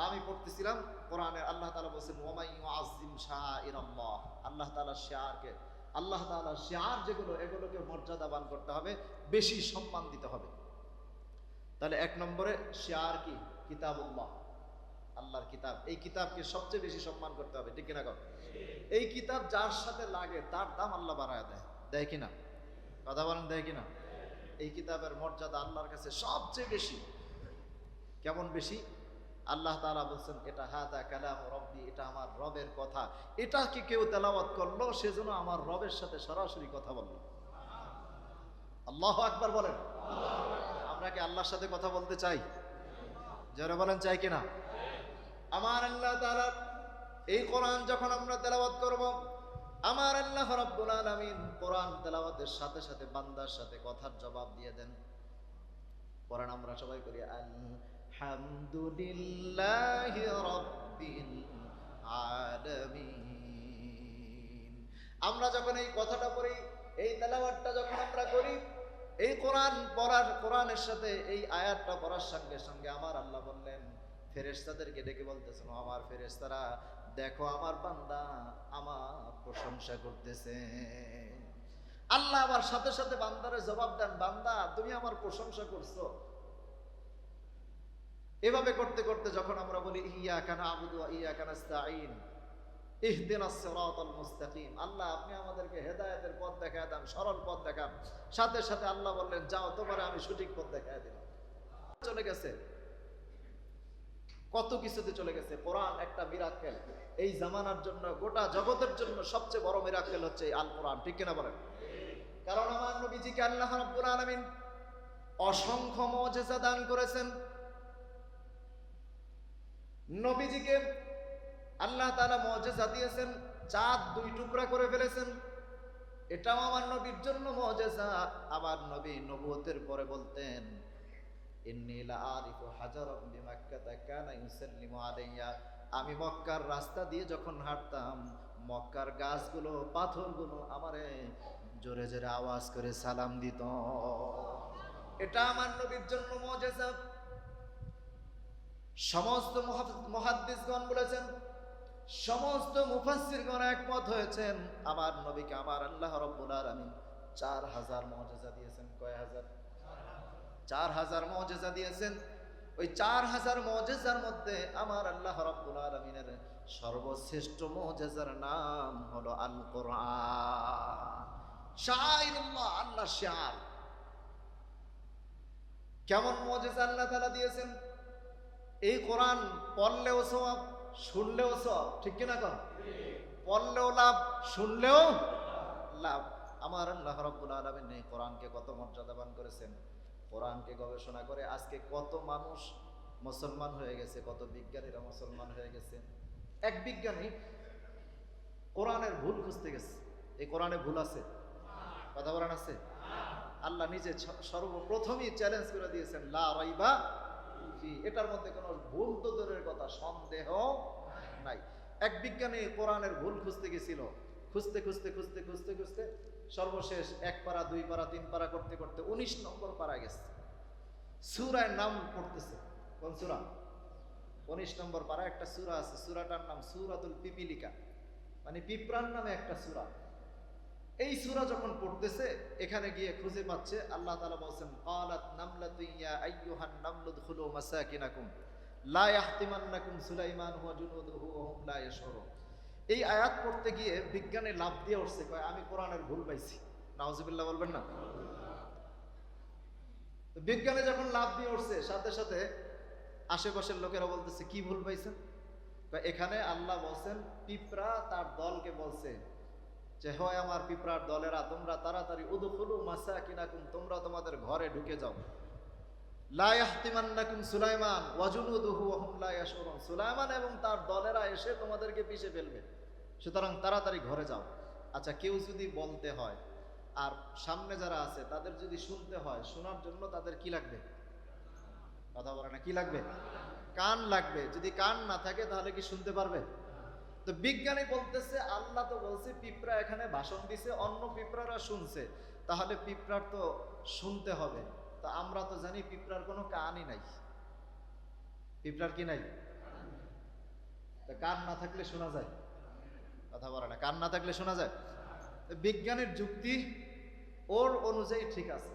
আমি পড়তেছিলাম কোরআনে আল্লাহ তাআলা বলেছেন ওয়া ইউআযিম শাআইরাল্লাহ। আল্লাহ তাআলার শিয়ারকে, আল্লাহ তাআলার শিয়ার যেগুলো, এগুলোকে মর্যাদাবান করতে হবে, বেশি সম্মান দিতে হবে। তাহলে এক নম্বরে শিয়ার কি? কিতাবুল্লাহ, আল্লাহর কিতাব। এই কিতাবকে সবচেয়ে বেশি সম্মান করতে হবে, ঠিক কিনা? এই কিতাব যার সাথে লাগে তার দাম আল্লাহ বাড়ায় দেয়, দেয় কিনা? কথা বলেন, দেয় কিনা? এই কিতাবের মর্যাদা আল্লাহর কাছে সবচেয়ে বেশি। কেমন বেশি? আল্লাহ তাআলা বলছেন এটা হাদা কালাম রব্বি, এটা আমার রবের কথা। এটা কি কেউ তেলাওয়াত করলো, সেজন্য আমার রবের সাথে সরাসরি কথা বলল। আল্লাহু আকবার বলেন। আমরা কি আল্লাহর সাথে কথা বলতে চাই? যারা বলেন চাই কিনা? আমার আল্লাহ তাআলা এই কোরআন যখন আমরা তেলাওয়াত করব, আমার আল্লাহ রাব্বুল আলামিন কোরআন তেলাওয়াতের সাথে সাথে বান্দার সাথে কথার জবাব দিয়ে দেন। কোরআন আমরা সবাই করি আলহামদুলিল্লাহি রাব্বিল আলামিন। আমরা যখন এই কথাটা পড়ি, এই তেলাওয়াতটা যখন আমরা করি, এই কোরআনের সাথে এই আয়াতটা পড়ার সঙ্গে সঙ্গে আমার আল্লাহ বললেন, ফেরেশতাদেরকে ডেকে বলতেছেন, আমার ফেরেশতারা দেখো আমার বান্দা আমার প্রশংসা করতেছে। আল্লাহ আবার সাথে সাথে বান্দারে জবাব দেন, বান্দা তুমি আমার প্রশংসা করছো। এভাবে করতে করতে যখন আমরা বলি ইয়্যাকা না'বুদু ওয়া ইয়্যাকা নাস্তাঈন ইহদিনাস সিরাতাল মুস্তাকিম, আল্লাহ আপনি আমাদেরকে হেদায়েতের পথ দেখায় দেন, সরল পথ দেখান। সাথে সাথে আল্লাহ বললেন, যাও তোমারে আমি সঠিক পথ দেখায় দিলাম। চলে গেছে, কত কিছুতে চলে গেছে। কোরআন একটা মিরাকেল, এই জামানার জন্য, গোটা জগতের জন্য সবচেয়ে বড় মিরাকেল হচ্ছে আল কোরআন, ঠিক কিনা বলেন? কারণ আমার নবীজিকে আল্লাহ রাব্বুল আলামিন অসংখ্য মুজিজা দান করেছেন। নবীজিকে আল্লাহ তাআলা মুজিজা দিয়েছেন, চাঁদ 2 টুকরা করে ফেলেছেন। এটাও আমার নবীর জন্য মুজিজা। আমার নবী নবুয়তের পরে বলতেন, ইন্নী লা আরিফু হাজারাম বিমাক্কাতা কানা ইউসাল্লিমু আলাইয়া। আমি মক্কার রাস্তা দিয়ে যখন হাঁটতাম, মক্কার গাছগুলো, পাথরগুলো আমারে জোরে জোরে আওয়াজ করে সালাম দিত। এটা আমার নবীর জন্য মুজিজা। সমস্ত মুহাদ্দিসগণ বলেছেন, সমস্ত মুফাসসিরগণ একমত হয়েছেন, আমার নবীকে আমার আল্লাহ রাব্বুল আলামিন 4000 মুজিজা দিয়েছেন। কয় হাজার? 4000 মুজিজা দিয়েছেন। ওই 4000 মুজিজার মধ্যে আমার আল্লাহ রাব্বুল আলামিনের সর্বশ্রেষ্ঠ মুজিজার নাম হলো আল কোরআন। শাইরুল্লাহ, আল্লাহ শিয়ার। কেমন মুজিজা আল্লাহ তাআলা দিয়েছেন! এই কোরআন পড়লেও সওয়াব, শুনলেও সওয়াব, ঠিক কিনা কর? পড়লেও লাভ, শুনলেও লাভ। আমার আল্লাহ রাব্বুল আলামিন এই কোরআনকে কত মর্যাদাবান করেছেন। কোরআনকে গবেষণা করে আজকে কত মানুষ মুসলমান হয়ে গেছে, কত বিজ্ঞানীরা মুসলমান হয়ে গেছে। এক বিজ্ঞানী কোরআনের ভুল খুঁজতে গেছে। এই কোরআনে ভুল আছে? কথা বলেন আছে? আল্লাহ নিজে সর্বপ্রথমই চ্যালেঞ্জ করে দিয়েছেন, লা রাইবা ফি। এটার মধ্যে কোনো ভুল তো দূরের কথা, সন্দেহ নাই। এক বিজ্ঞানী কোরআনের ভুল খুঁজতে গেছিল। খুঁজতে খুঁজতে খুঁজতে খুঁজতে খুঁজতে সর্বশেষ 1 পারা 2 পারা 3 পারা করতে করতে 19 নম্বর পারা গেছে। সূরার নাম পড়তেছে। কোন সূরা? 19 নম্বর পারা একটা সূরা আছে। সূরাটার নাম সূরাতুল পিপিলিকা, মানে পিঁপড়ার নামে একটা সূরা। এই সূরা যখন পড়তেছে, এখানে গিয়ে খুঁজে পাচ্ছে আল্লাহ তাআলা বলেন, ক্বালাত নামলাতু ইয়া আইয়ুহান নামলু দুখুলু মাসাকিনাকুম লা ইয়াহতিমান্নাকুম সুলাইমান ওয়া জুনুদুহু ওয়া হুম লা ইয়াশউরুন। এই আয়াত পড়তে গিয়ে বিজ্ঞানী লাফ দিয়ে উঠছে, কয় আমি কোরআনের ভুল পাইছি। নাউজুবিল্লাহ বলবেন না? তো বিজ্ঞানী যখন লাফ দিয়ে উঠছে, সাথে সাথে আশেপাশের লোকেরা বলতেছে, কি ভুল পাইছেন? এখানে আল্লাহ বলছেন, পিঁপড়া তার দলকে বলছে যে, হয় আমার পিঁপড়ার দলেরা, তোমরা তাড়াতাড়ি উদখুলু মাসাকিনাকুম, তোমরা তোমাদের ঘরে ঢুকে যাও। লা ইয়াহতিমান্নাকুম সুলাইমান ওয়া জুনুদুহু ওয়া হুম লা ইয়াশউরুন। সুলাইমান এবং তার দলেরা এসে তোমাদেরকে পিষে ফেলবে, সুতরাং তাড়াতাড়ি ঘরে যাও। আচ্ছা, কেউ যদি বলতে হয় আর সামনে যারা আছে তাদের যদি শুনতে হয়, শোনার জন্য তাদের কি লাগবে? কথা বলে না, কি লাগবে? কান লাগবে। যদি কান না থাকে তাহলে কি শুনতে পারবে? তো বিজ্ঞানী বলতেছে, আল্লাহ তো বলছে পিঁপড়া এখানে ভাষণ দিছে, অন্য পিঁপড়ারা শুনছে, তাহলে পিঁপড়ার তো শুনতে হবে। তো আমরা তো জানি পিঁপড়ার কোনো কানই নাই। পিঁপড়ার কি নাই? তো কান না থাকলে শোনা যায়? কথা বলে না, কান না থাকলে শোনা যায়? বিজ্ঞানের যুক্তি ওর অনুযায়ী ঠিক আছে।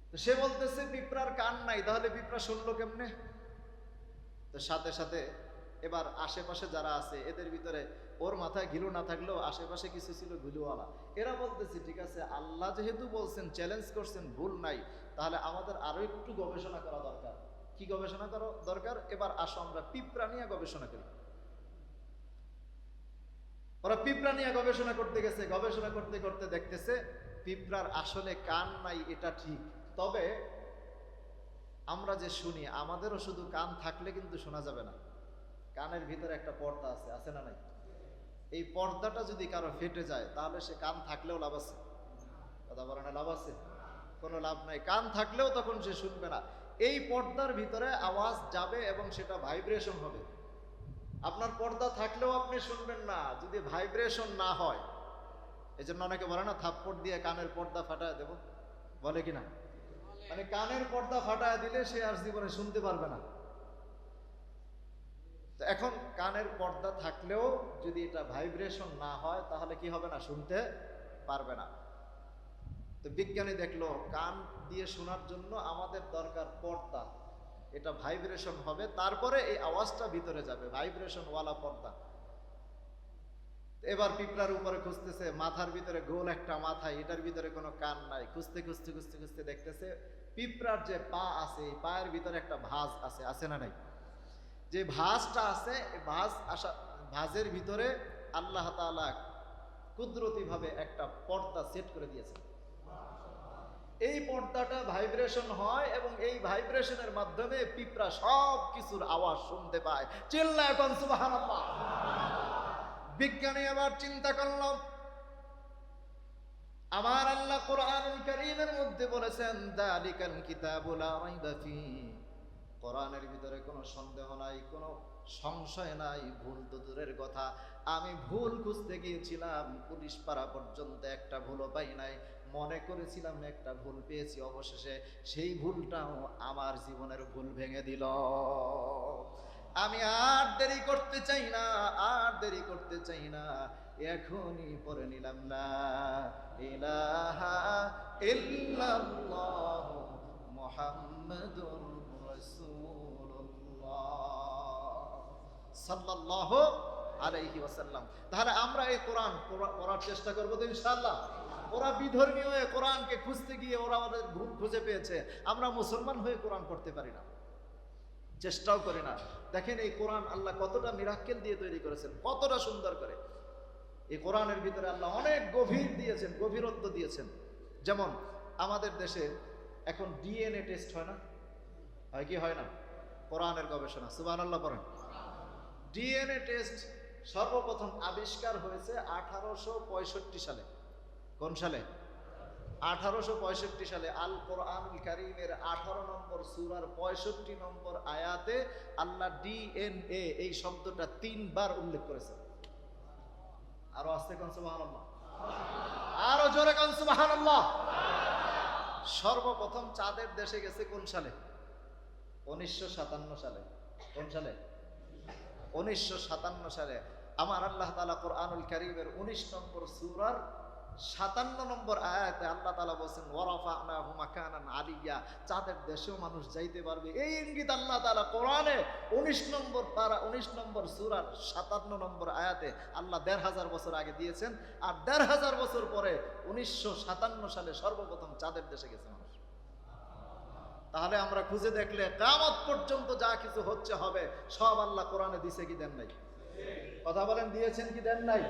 তো সে বলতেছে পিঁপড়ার কান নাই, তাহলে পিঁপড়া শুনলো কেমনে? তো সাথে সাথে এবার আশেপাশে যারা আছে এদের ভিতরে ওর মাথায় ঘিলু না থাকলেও আশেপাশে কিছু ছিল ঘিলুওয়ালা, এরা বলতেছে, ঠিক আছে, আল্লাহ যেহেতু বলছেন, চ্যালেঞ্জ করছেন, ভুল নাই, তাহলে আমাদের আরো একটু গবেষণা করা দরকার। কি গবেষণা করা দরকার? এবার আসো আমরা পিঁপড়া নিয়ে গবেষণা করি। ওরা পিঁপড়া নিয়ে গবেষণা করতে গেছে। গবেষণা করতে করতে দেখতেছে পিঁপড়ার আসলে কান নাই, এটা ঠিক। তবে আমরা যে শুনি, আমাদেরও শুধু কান থাকলে কিন্তু শোনা যাবে না। কানের ভিতরে একটা পর্দা আছে, আছে না নাই? এই পর্দাটা যদি কারো ফেটে যায়, তাহলে সে কান থাকলেও লাভ আছে? কথা বলে না, লাভ আছে? কোনো লাভ নাই। কান থাকলেও তখন সে শুনবে না। এই পর্দার ভিতরে আওয়াজ যাবে এবং সেটা ভাইব্রেশন হবে। আপনার পর্দা থাকলেও আপনি শুনবেন না যদি ভাইব্রেশন না হয়। এই জন্য অনেকে বলে না, থাপ্পড় দিয়ে কানের পর্দা ফাটায় দেব, বলে কিনা? মানে কানের পর্দা ফাটায় দিলে সে আর জীবনে শুনতে পারবে না। তো এখন কানের পর্দা থাকলেও যদি এটা ভাইব্রেশন না হয়, তাহলে কি হবে না? শুনতে পারবে না। তো বিজ্ঞানী দেখলো, কান দিয়ে শোনার জন্য আমাদের দরকার পর্দা। এটা ভাইব্রেশন হবে, তারপরে এই আওয়াজটা ভিতরে যাবে, ভাইব্রেশন ওয়ালা পর্দা। এবার পিঁপড়ার উপরে খুঁজতেছে, মাথার ভিতরে গোল একটা মাথা, এটার ভিতরে কোনো কান নাই। খুঁজতে খুঁজতে খুঁজতে খুঁজতে দেখতেছে পিঁপড়ার যে পা আছে, এই পায়ের ভিতরে একটা ভাঁজ আছে, আছে না নাই? যে ভাঁজটা আছে, ভাঁজের ভিতরে আল্লাহ তাআলা কুদরতি ভাবে একটা পর্দা সেট করে দিয়েছে। এই পর্দাটা ভাইব্রেশন হয় এবং এই ভাইব্রেশনের মাধ্যমে পিঁপড়া সব কিছুর আওয়াজ শুনতে পায়। চিল্লায় এখন সুবহানাল্লাহ। বিজ্ঞানী আবার চিন্তা করলাম, আমার আল্লাহ কোরআনুল কারীমের মধ্যে বলেছেন যালিকাল কিতাবু লা রাইবা ফীহি, কোরআনের ভিতরে কোনো সন্দেহ নাই, কোনো সংশয় নাই। ভুল তো দূরের কথা, আমি ভুল খুঁজতে গিয়েছিলাম, পুলিশ পাড়া পর্যন্ত একটা ভুলও পাই নাই। মনে করেছিলাম একটা ভুল পেয়েছি, অবশেষে সেই ভুলটাও আমার জীবনের ভুল ভেঙে দিল। আমি আর দেরি করতে চাই না, আর দেরি করতে চাই না, এখনই পড়ে নিলাম লা ইলাহা ইল্লাল্লাহ মুহাম্মাদুর রাসূলুল্লাহ সাল্লাল্লাহু আলাইহি ওয়াসাল্লাম। তাহলে আমরা এই কোরআন পড়ার চেষ্টা করবো তো ইনশাআল্লাহ। ওরা বিধর্মী হয়ে কোরআনকে খুঁজতে গিয়ে ওরা আমাদের ভুল খুঁজে পেয়েছে, আমরা মুসলমান হয়ে কোরআন পড়তে পারি না, চেষ্টাও করি না। দেখেন এই কোরআন আল্লাহ কতটা মিরাক্কেল দিয়ে তৈরি করেছেন, কতটা সুন্দর করে। এই কোরআনের ভিতরে আল্লাহ অনেক গভীর দিয়েছেন, গভীরত্ব দিয়েছেন। যেমন আমাদের দেশে এখন ডিএনএ টেস্ট হয় না, হয় কি হয় না? কোরআনের গবেষণা, সুবহানাল্লাহ পড়েন। ডিএনএ টেস্ট সর্বপ্রথম আবিষ্কার হয়েছে 1865 সালে। কোন সালে? 1865 সালে। আল কোরআনুল কারীমের 18 নম্বর সূরার 65 নম্বর আয়াতে আল্লাহ ডিএনএ এই শব্দটা 3 বার উল্লেখ করেছেন। আরো আস্তে কোন সুবহানাল্লাহ, আরো জোরে কোন সুবহানাল্লাহ। সর্বপ্রথম চাঁদের দেশে গেছে কোন সালে? 1957 সালে। কোন সালে? 1957 সালে। আমার আল্লাহ তাআলা কোরআনুল কারীমের 19 নম্বর সূরার 57 নম্বর আয়াতে আল্লাহ তাআলা বলেন ওয়ারাফা'নাহু মাকানান আলিয়্যা, চাঁদের দেশেও মানুষ যাইতে পারবে। এই ইঙ্গিত আল্লাহ তাআলা কোরআনে 19 নম্বর পারা 19 নম্বর সূরার 57 নম্বর আয়াতে আল্লাহ 1500 বছর আগে দিয়েছেন। আর 1500 বছর পরে 1957 সালে সর্বপ্রথম চাঁদের দেশে গেছে মানুষ। তাহলে আমরা খুঁজে দেখলে কিয়ামত পর্যন্ত যা কিছু হচ্ছে হবে সব আল্লাহ কোরআনে দিয়েছে কি দেন নাই? কথা বলেন, দিয়েছেন কি দেন নাই?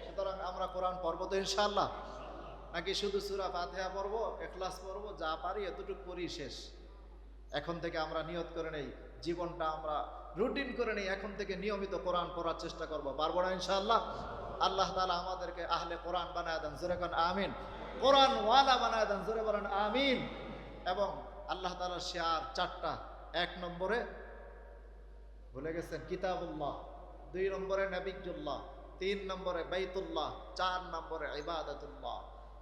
সুতরাং আমরা কোরআন পড়ব তো ইনশাআল্লাহ, নাকি শুধু সূরা ফাতিহা পড়বো, ইখলাস পড়বো, যা পারি এতটুকু পড়ি শেষ? এখন থেকে আমরা নিয়ত করে নেই, জীবনটা আমরা রুটিন করে নেই, এখন থেকে নিয়মিত কোরআন পড়ার চেষ্টা করব। পারবো না ইনশাআল্লাহ? আল্লাহ তাআলা আমাদেরকে আহলে কোরআন বানায় দেন, জোরে কোন আমিন। কোরআন ওয়ালা বানায় দেন, জোরে বলেন আমিন। এবং আল্লাহ তাআলার শিয়ার 4টা। 1 নম্বরে ভুলে গেছেন কিতাবুল্লাহ, 2 নম্বরে নবিয়্যুল্লাহ, 3 নম্বরে বাইতুল্লাহ, 4 নম্বরে ইবাদাতুল্লাহ।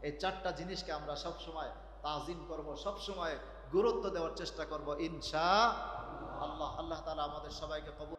এই 4টা জিনিসকে আমরা সব সময় তাজিম করব, সব সময় গুরুত্ব দেওয়ার চেষ্টা করব ইনশাআল্লাহ। আল্লাহ তাআলা আমাদের সবাইকে কবুল